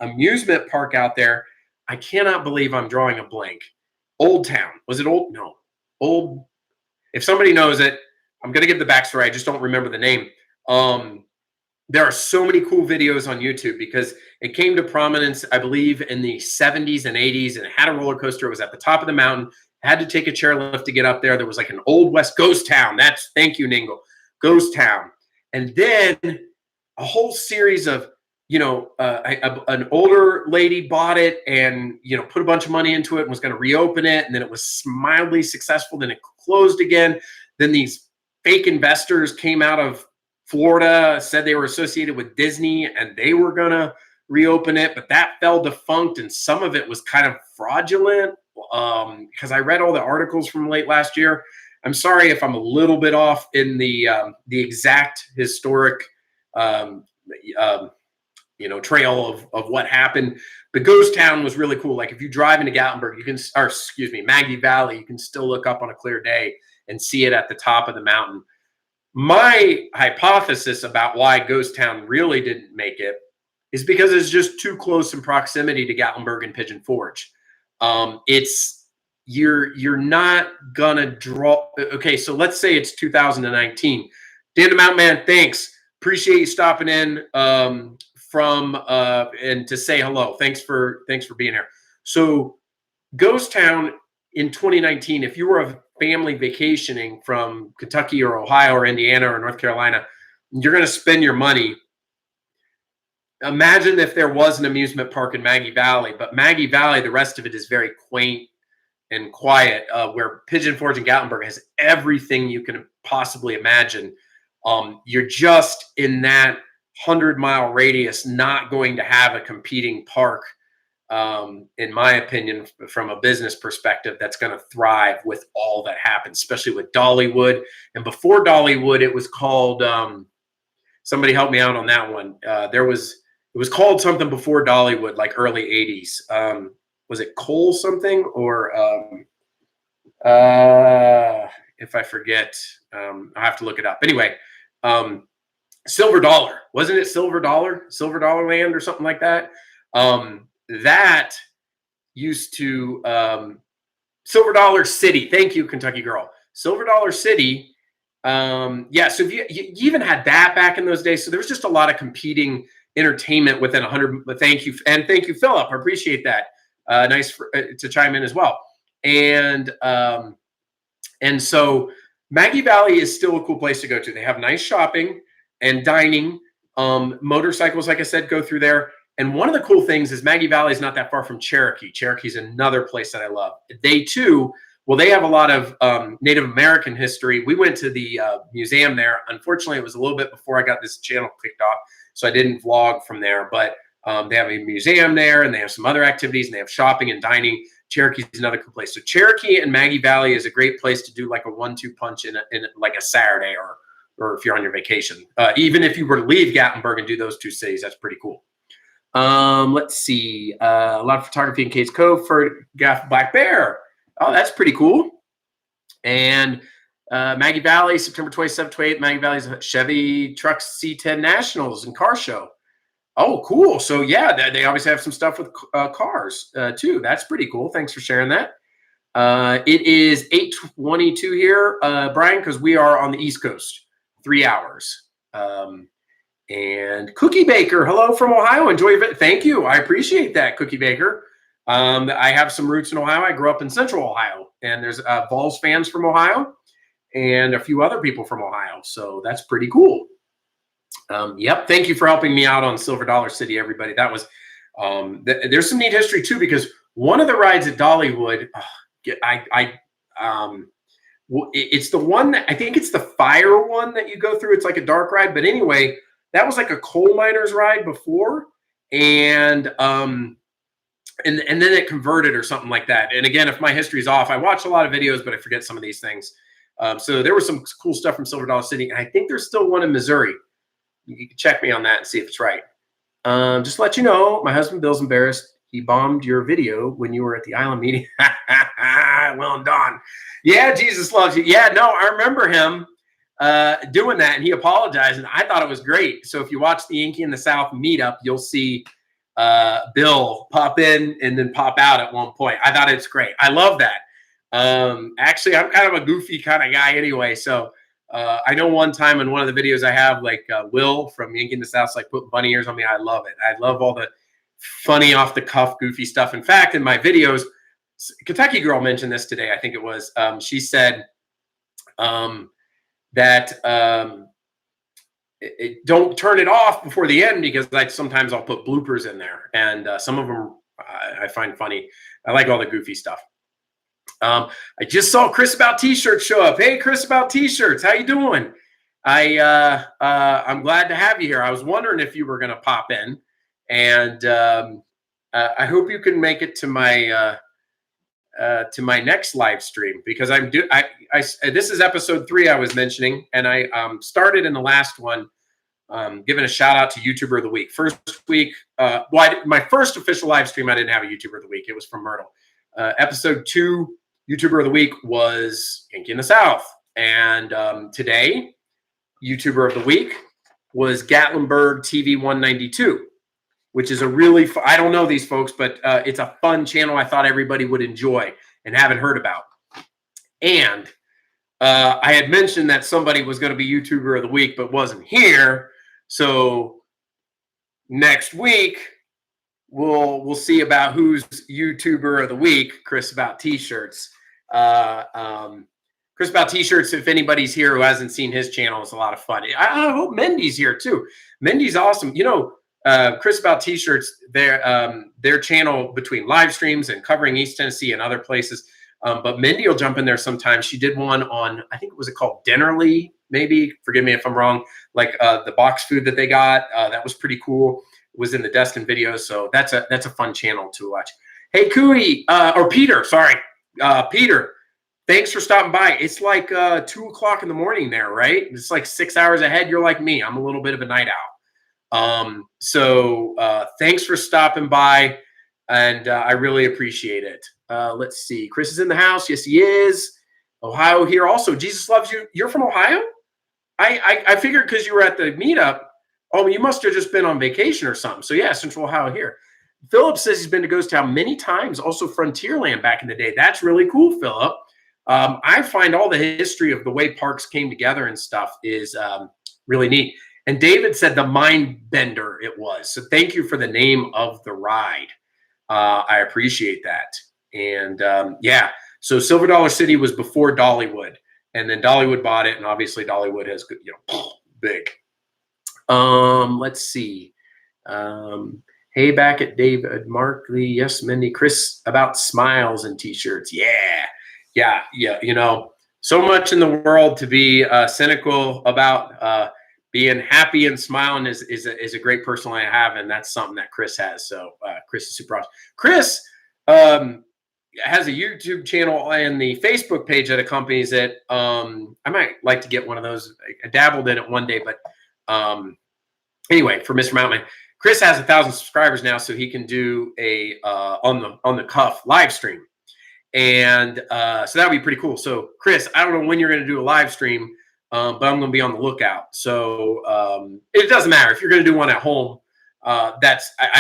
amusement park out there. I cannot believe I'm drawing a blank. Old Town. Was it Old? No. Old. If somebody knows it, I'm going to give the backstory. I just don't remember the name. There are so many cool videos on YouTube because it came to prominence, I believe, in the 70s and 80s, and it had a roller coaster. It was at the top of the mountain. Had to take a chairlift to get up there. There was like an Old West ghost town. Thank you, Ningle. Ghost town. And then a whole series of, you know, an older lady bought it and, you know, put a bunch of money into it and was going to reopen it. And then it was mildly successful. Then it closed again. Then these fake investors came out of Florida, said they were associated with Disney and they were going to reopen it, but that fell defunct. And some of it was kind of fraudulent because I read all the articles from late last year. I'm sorry if I'm a little bit off in the exact historic, you know, trail of what happened. The ghost town was really cool. Like if you drive into Gatlinburg, you can, or excuse me, Maggie Valley, you can still look up on a clear day and see it at the top of the mountain. My hypothesis about why Ghost Town really didn't make it is because it's just too close in proximity to Gatlinburg and Pigeon Forge. It's you're not gonna draw. Okay, so let's say it's 2019. Dan the Mountain Man, thanks. Appreciate you stopping in from and to say hello. Thanks for being here. So Ghost Town in 2019, if you were a family vacationing from Kentucky or Ohio or Indiana or North Carolina, you're going to spend your money. Imagine if there was an amusement park in Maggie Valley, but Maggie Valley, the rest of it is very quaint and quiet, where Pigeon Forge and Gatlinburg has everything you can possibly imagine. You're just in that 100-mile radius, not going to have a competing park, in my opinion, from a business perspective, that's going to thrive with all that happens, especially with Dollywood. And before Dollywood, it was called, somebody help me out on that one. It was called something before Dollywood, like early 80s. Was it Cole something or if I forget, I'll have to look it up. Anyway, Silver Dollar, wasn't it Silver Dollar Land or something like that? That used to Silver Dollar City. Thank you, Kentucky Girl. Silver Dollar City. Yeah, so you even had that back in those days. So there was just a lot of competing entertainment within 100. Thank you, and thank you, Philip. I appreciate that. Nice to chime in as well. And so Maggie Valley is still a cool place to go to. They have nice shopping and dining. Motorcycles, like I said, go through there. And one of the cool things is Maggie Valley is not that far from Cherokee. Cherokee is another place that I love. They too, well, they have a lot of Native American history. We went to the museum there. Unfortunately, it was a little bit before I got this channel kicked off, so I didn't vlog from there. But they have a museum there, and they have some other activities, and they have shopping and dining. Cherokee is another cool place. So Cherokee and Maggie Valley is a great place to do like a 1-2 punch in like a Saturday or if you're on your vacation. Even if you were to leave Gatlinburg and do those two cities, that's pretty cool. Let's see. A lot of photography in Cades Cove for Gaff Black Bear. Oh, that's pretty cool. And Maggie Valley, September 27th, 28th, Maggie Valley's Chevy Trucks C10 Nationals and Car Show. Oh, cool. So yeah, they obviously have some stuff with cars too. That's pretty cool. Thanks for sharing that. It is 8:22 here, Brian, because we are on the East Coast, 3 hours. And Cookie Baker, hello from Ohio. Enjoy your visit. Thank you. I appreciate that, Cookie Baker. I have some roots in Ohio. I grew up in Central Ohio, and there's Vols fans from Ohio and a few other people from Ohio. So that's pretty cool. Yep. Thank you for helping me out on Silver Dollar City, everybody. That was, there's some neat history too, because one of the rides at Dollywood, it's the one that I think it's the fire one that you go through. It's like a dark ride, but anyway, that was like a coal miner's ride before, and then it converted or something like that. And again, if my history is off, I watch a lot of videos, but I forget some of these things. So there was some cool stuff from Silver Dollar City, and I think there's still one in Missouri. You can check me on that and see if it's right. Just to let you know, my husband Bill's embarrassed. He bombed your video when you were at the Island meeting. Well done. Yeah, Jesus loves you. Yeah, no, I remember him doing that, and he apologized, and I thought it was great. So if you watch the Yankee in the South meetup, you'll see Bill pop in and then pop out at one point. I thought it's great. I love that. Actually, I'm kind of a goofy kind of guy anyway, so I know one time in one of the videos I have, like Will from Yankee in the South, like put bunny ears on me. I love it. I love all the funny off the cuff, goofy stuff. In fact, in my videos, Kentucky Girl mentioned this today. I think it was, she said that don't turn it off before the end, because sometimes I'll put bloopers in there, and some of them I find funny. I like all the goofy stuff. I just saw Chris About T-shirts show up. Hey, Chris About T-shirts, how you doing? I'm glad to have you here. I was wondering if you were going to pop in, and I hope you can make it to my next live stream, because this is episode 3 I was mentioning, and I started in the last one giving a shout out to YouTuber of the Week. First week, my first official live stream, I didn't have a YouTuber of the Week. It was from Myrtle. Episode 2, YouTuber of the Week was Yankee in the South. And today, YouTuber of the week was Gatlinburg TV 192, which is a really, I don't know these folks, but it's a fun channel I thought everybody would enjoy and haven't heard about. And I had mentioned that somebody was going to be YouTuber of the week, but wasn't here. So next week, we'll see about who's YouTuber of the week. Chris About T-shirts. Chris About T-shirts, if anybody's here who hasn't seen his channel, it's a lot of fun. I hope Mendy's here too. Mendy's awesome. You know, Chris About T-shirts, their channel between live streams and covering East Tennessee and other places. But Mendy will jump in there sometimes. She did one on, I think it was called Dinnerly, maybe. Forgive me if I'm wrong. Like the box food that they got. That was pretty cool. It was in the Destin videos. So that's a fun channel to watch. Hey, Cooey, or Peter, sorry. Peter, thanks for stopping by. It's like 2 o'clock in the morning there, right? It's like 6 hours ahead. You're like me. I'm a little bit of a night owl. So thanks for stopping by. And I really appreciate it. Let's see. Chris is in the house. Yes, he is. Ohio here also. Jesus loves you. You're from Ohio? I figured because you were at the meetup. Oh, you must have just been on vacation or something. So yeah, Central Ohio here. Philip says he's been to Ghost Town many times. Also Frontierland back in the day. That's really cool, Philip. I find all the history of the way parks came together and stuff is really neat. And David said the Mind Bender it was. So thank you for the name of the ride. I appreciate that. And yeah, so Silver Dollar City was before Dollywood, and then Dollywood bought it, and obviously Dollywood has, you know, big. Let's see. Hey, back at David Markley. Yes, Mendy. Chris About Smiles and T-shirts. Yeah. You know, so much in the world to be cynical about. Being happy and smiling is a great personality I have, and that's something that Chris has. So Chris is super awesome. Chris has a YouTube channel and the Facebook page that accompanies it. I might like to get one of those. I dabbled in it one day, but anyway, for Mr. Mountain, Chris has 1,000 subscribers now, so he can do a on the cuff live stream, and so that would be pretty cool. So Chris, I don't know when you're going to do a live stream. But I'm going to be on the lookout. So it doesn't matter if you're going to do one at home. I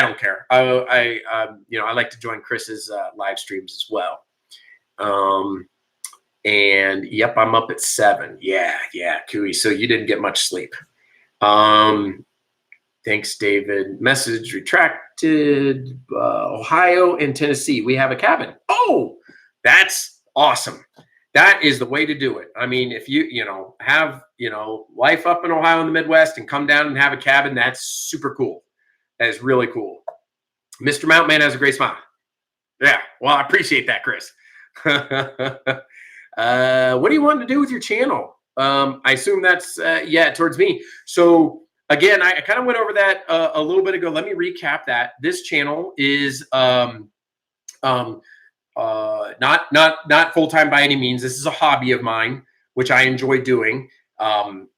don't care. You know, I like to join Chris's live streams as well. And yep, I'm up at 7. Yeah, Cooey. So you didn't get much sleep. Thanks, David. Message retracted. Ohio and Tennessee. We have a cabin. Oh, that's awesome. That is the way to do it. I mean, if you know, have, you know, life up in Ohio in the Midwest and come down and have a cabin, that's super cool. That is really cool. Mr. Mountain Man has a great smile. Yeah, well, I appreciate that, Chris. What do you want to do with your channel? I assume that's, yeah, towards me. So again, I kind of went over that a little bit ago. Let me recap that. This channel is not full-time by any means. This is a hobby of mine, which I enjoy doing.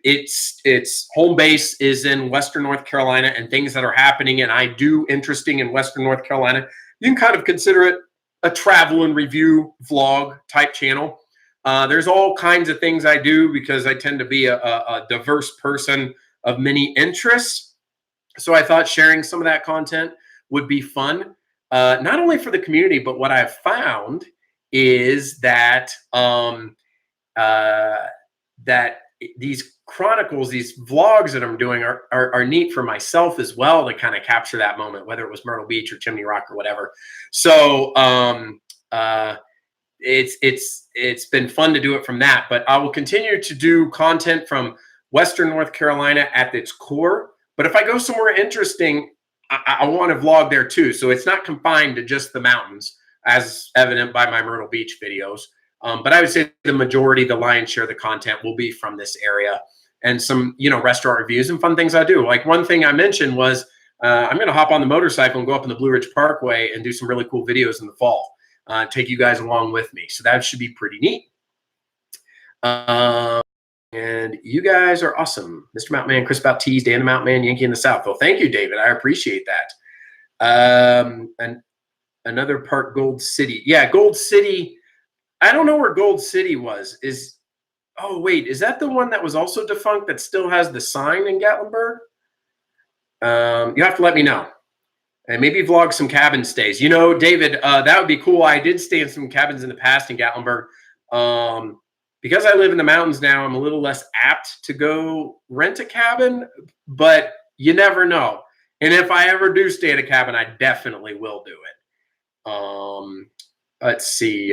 Its home base is in Western North Carolina, and things that are happening and I do interesting in Western North Carolina, you can kind of consider it a travel and review vlog type channel. There's all kinds of things I do because I tend to be a diverse person of many interests. So I thought sharing some of that content would be fun. Not only for the community, but what I've found is that that these chronicles, these vlogs that I'm doing are neat for myself as well to kind of capture that moment, whether it was Myrtle Beach or Chimney Rock or whatever. So it's been fun to do it from that, but I will continue to do content from Western North Carolina at its core. But if I go somewhere interesting, I want to vlog there too. So it's not confined to just the mountains, as evident by my Myrtle Beach videos. But I would say the majority, the lion's share of the content will be from this area, and some, you know, restaurant reviews and fun things I do. Like one thing I mentioned was I'm going to hop on the motorcycle and go up in the Blue Ridge Parkway and do some really cool videos in the fall. Take you guys along with me. So that should be pretty neat. And you guys are awesome. Mr. Mountain Man, Chris Baptiste, Dan the Mountain Man, Yankee in the South. Well, thank you, David. I appreciate that. And another part, Gold City. Yeah, Gold City. I don't know where Gold City was. Oh, wait, is that the one that was also defunct that still has the sign in Gatlinburg? You have to let me know. And maybe vlog some cabin stays. You know, David, that would be cool. I did stay in some cabins in the past in Gatlinburg. Because I live in the mountains now, I'm a little less apt to go rent a cabin, but you never know. And if I ever do stay at a cabin, I definitely will do it. Let's see.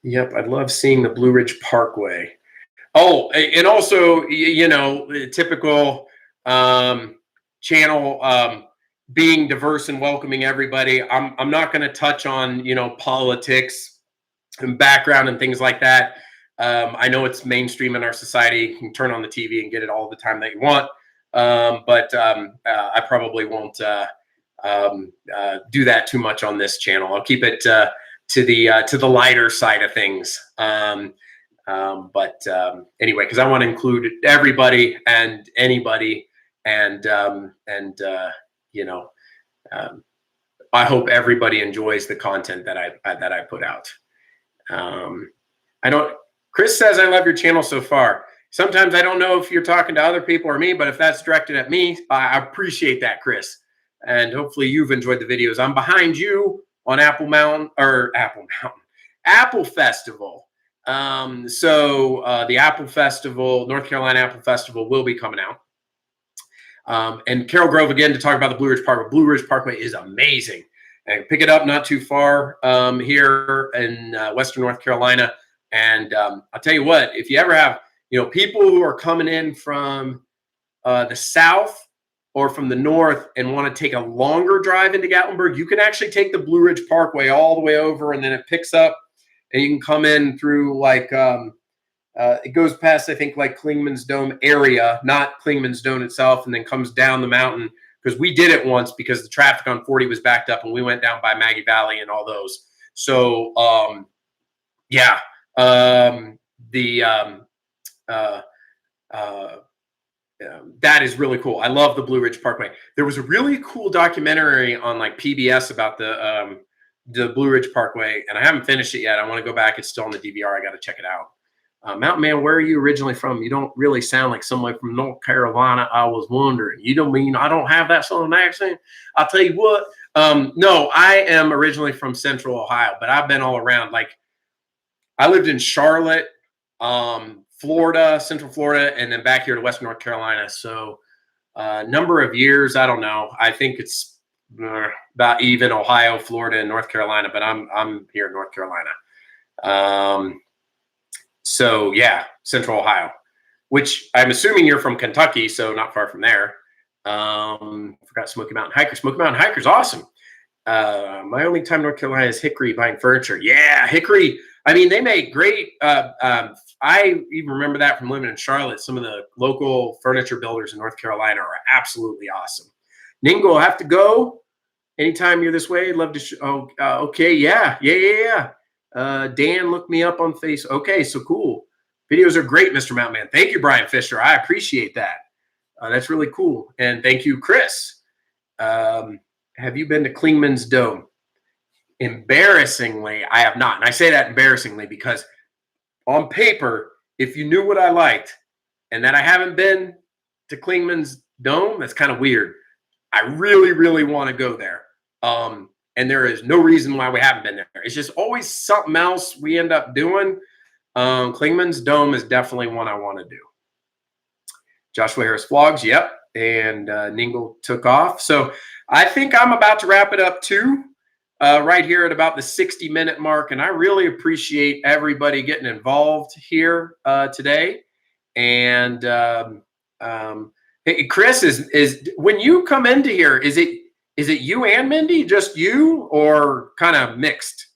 Yep, I love seeing the Blue Ridge Parkway. Oh, and also, you know, typical channel being diverse and welcoming everybody. I'm not going to touch on, you know, politics and background and things like that. I know it's mainstream in our society. You can turn on the TV and get it all the time that you want. But I probably won't do that too much on this channel. I'll keep it to the lighter side of things. Anyway, because I want to include everybody and anybody, and you know, I hope everybody enjoys the content that I put out. I don't. Chris says I love your channel so far. Sometimes I don't know if you're talking to other people or me, but if that's directed at me, I appreciate that, Chris. And hopefully you've enjoyed the videos. I'm behind you on Apple Festival. The Apple Festival, North Carolina Apple Festival, will be coming out. And Carroll Grove again to talk about the Blue Ridge Parkway. Blue Ridge Parkway is amazing. And pick it up not too far here in Western North Carolina. And I'll tell you what, if you ever have, you know, people who are coming in from the south or from the north and want to take a longer drive into Gatlinburg, you can actually take the Blue Ridge Parkway all the way over, and then it picks up, and you can come in through like it goes past, I think, like Clingman's Dome area, not Clingman's Dome itself, and then comes down the mountain. Because we did it once because the traffic on 40 was backed up, and we went down by Maggie Valley and all those. So yeah, that is really cool. I love the Blue Ridge Parkway. There was a really cool documentary on like PBS about the Blue Ridge Parkway, and I haven't finished it yet. I want to go back. It's still on the DVR. I got to check it out. Mountain Man, where are you originally from? You don't really sound like someone from North Carolina. I was wondering. You don't mean I don't have that southern accent? I'll tell you what. No, I am originally from Central Ohio, but I've been all around. Like, I lived in Charlotte, Florida, Central Florida, and then back here to Western North Carolina. So number of years, I don't know. I think it's about even Ohio, Florida, and North Carolina, but I'm here in North Carolina. So yeah, Central Ohio, which I'm assuming you're from Kentucky, so not far from there. Forgot Smoky Mountain Hiker. Smoky Mountain Hiker's awesome. My only time in North Carolina is Hickory buying furniture. Yeah, Hickory. I mean, they make great. I even remember that from living in Charlotte. Some of the local furniture builders in North Carolina are absolutely awesome. Ningo, have to go anytime you're this way. I'd love to. Okay, yeah. Dan, look me up on Facebook. Okay, so cool. Videos are great, Mr. Mountain Man. Thank you, Brian Fisher. I appreciate that. That's really cool. And thank you, Chris. Have you been to Clingman's Dome? Embarrassingly, I have not. And I say that embarrassingly because on paper, if you knew what I liked and that I haven't been to Clingman's Dome, that's kind of weird. I really, really want to go there. And there is no reason why we haven't been there. It's just always something else we end up doing. Clingman's Dome is definitely one I want to do. Joshua Harris vlogs, yep. And Ningle took off. So I think I'm about to wrap it up too, right here at about the 60-minute mark. And I really appreciate everybody getting involved here today. And hey, Chris, is when you come into here, is it you and Mindy, just you, or kind of mixed?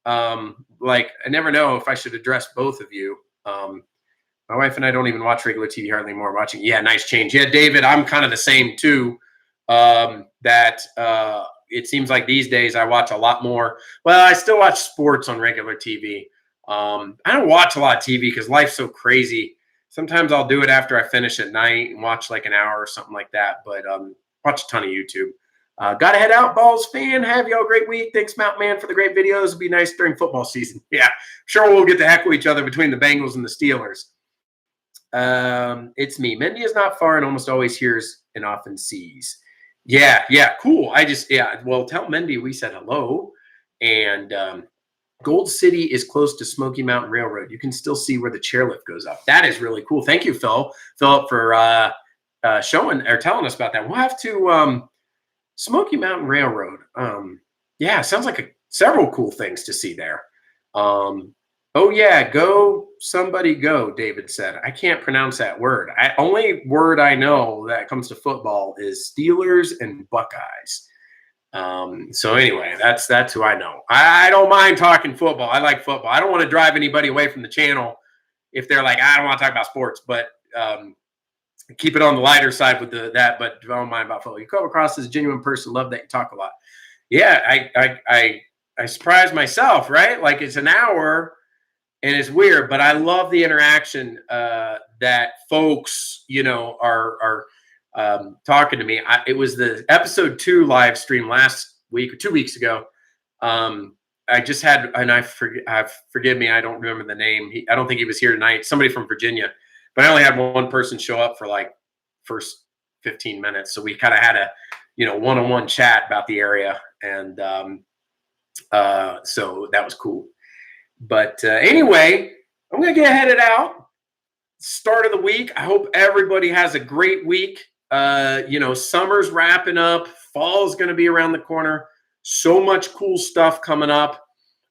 Like, I never know if I should address both of you. My wife and I don't even watch regular TV hardly anymore. Watching, yeah, nice change. Yeah, David, I'm kind of the same too. It seems like these days I watch a lot more. Well, I still watch sports on regular TV. I don't watch a lot of TV because life's so crazy. Sometimes I'll do it after I finish at night and watch like an hour or something like that. But watch a ton of YouTube. Gotta head out, Balls fan. Have y'all a great week. Thanks, Mountain Man, for the great videos. It'll be nice during football season. Yeah, sure we'll get to heckle each other between the Bengals and the Steelers. It's me. Mendy is not far and almost always hears and often sees. Yeah, cool. Well, tell Mendy we said hello. And Gold City is close to Smoky Mountain Railroad. You can still see where the chairlift goes up. That is really cool. Thank you, Philip, for showing or telling us about that. We'll have to Smoky Mountain Railroad. Yeah, sounds like several cool things to see there. Oh yeah, go somebody go, David said. I can't pronounce that word. Only word I know that comes to football is Steelers and Buckeyes. So anyway, that's who I know. I don't mind talking football. I like football. I don't want to drive anybody away from the channel if they're like, I don't want to talk about sports, but keep it on the lighter side with that, but don't mind about football. You come across as a genuine person. Love that you talk a lot. Yeah, I surprised myself, right? Like it's an hour and it's weird, but I love the interaction that folks, are talking to me. It was the episode 2 live stream last week or 2 weeks ago. I just had, and forgive me, I don't remember the name. I don't think he was here tonight. Somebody from Virginia. But I only had one person show up for like first 15 minutes. So we kind of had a, one-on-one chat about the area. And so that was cool. But anyway, I'm going to get headed out. Start of the week. I hope everybody has a great week. Summer's wrapping up. Fall's going to be around the corner. So much cool stuff coming up.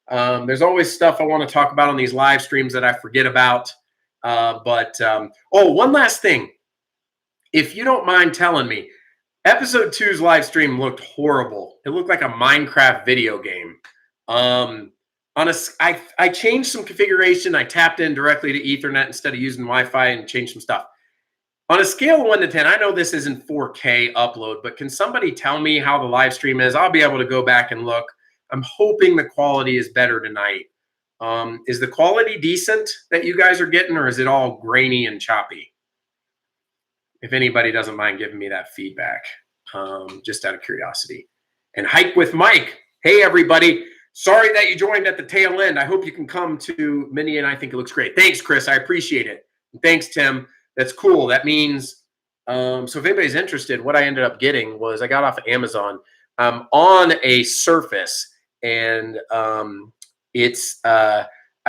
There's always stuff I want to talk about on these live streams that I forget about. One last thing. If you don't mind telling me, episode 2's live stream looked horrible. It looked like a Minecraft video game. I changed some configuration. I tapped in directly to Ethernet instead of using Wi-Fi and changed some stuff. On a scale of 1 to 10, I know this isn't 4K upload, but can somebody tell me how the live stream is? I'll be able to go back and look. I'm hoping the quality is better tonight. Is the quality decent that you guys are getting, or is it all grainy and choppy? If anybody doesn't mind giving me that feedback, just out of curiosity. And Hike with Mike. Hey, everybody. Sorry that you joined at the tail end. I hope you can come to Minnie, and I think it looks great. Thanks, Chris. I appreciate it. And thanks, Tim. That's cool. That means, so if anybody's interested, what I ended up getting was I got off of Amazon on a Surface, and I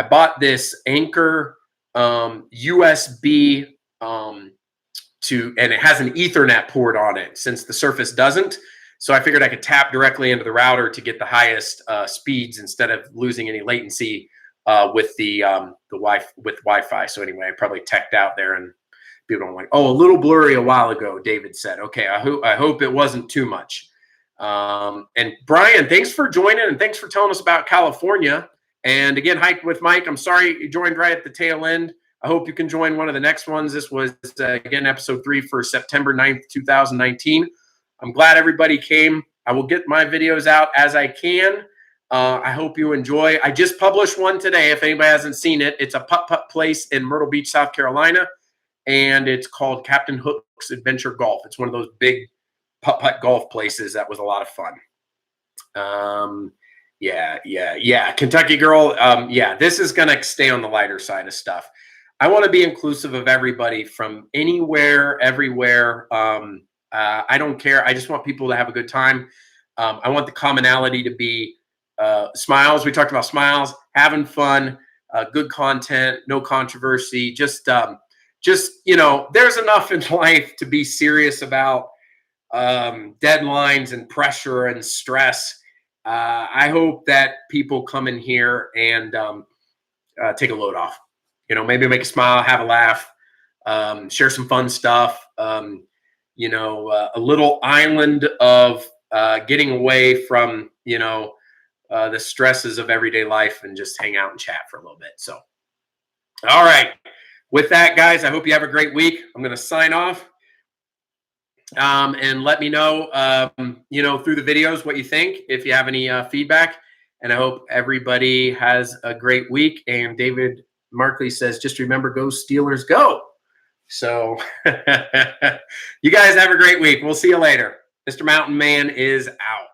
bought this Anker USB and it has an Ethernet port on it since the Surface doesn't. So I figured I could tap directly into the router to get the highest speeds instead of losing any latency with the Wi-Fi. So anyway, I probably teched out there, and people don't like, a little blurry a while ago, David said. Okay, I hope it wasn't too much. And Brian, thanks for joining, and thanks for telling us about California. And again, Hike with Mike, I'm sorry you joined right at the tail end. I hope you can join one of the next ones. This was, again, episode 3 for September 9th, 2019. I'm glad everybody came. I will get my videos out as I can. I hope you enjoy. I just published one today. If anybody hasn't seen it, it's a putt-putt place in Myrtle Beach, South Carolina, and it's called Captain Hook's Adventure Golf. It's one of those big putt-putt golf places. That was a lot of fun. Yeah. Kentucky Girl. This is going to stay on the lighter side of stuff. I want to be inclusive of everybody from anywhere, everywhere. I don't care. I just want people to have a good time. I want the commonality to be smiles. We talked about smiles, having fun, good content, no controversy. Just there's enough in life to be serious about deadlines and pressure and stress. I hope that people come in here and take a load off. Maybe make a smile, have a laugh, share some fun stuff. A little island of getting away from, the stresses of everyday life and just hang out and chat for a little bit. So, all right. With that, guys, I hope you have a great week. I'm going to sign off and let me know, through the videos what you think, if you have any feedback. And I hope everybody has a great week. And David Markley says, just remember, go Steelers, go. So you guys have a great week. We'll see you later. Mr. Mountain Man is out.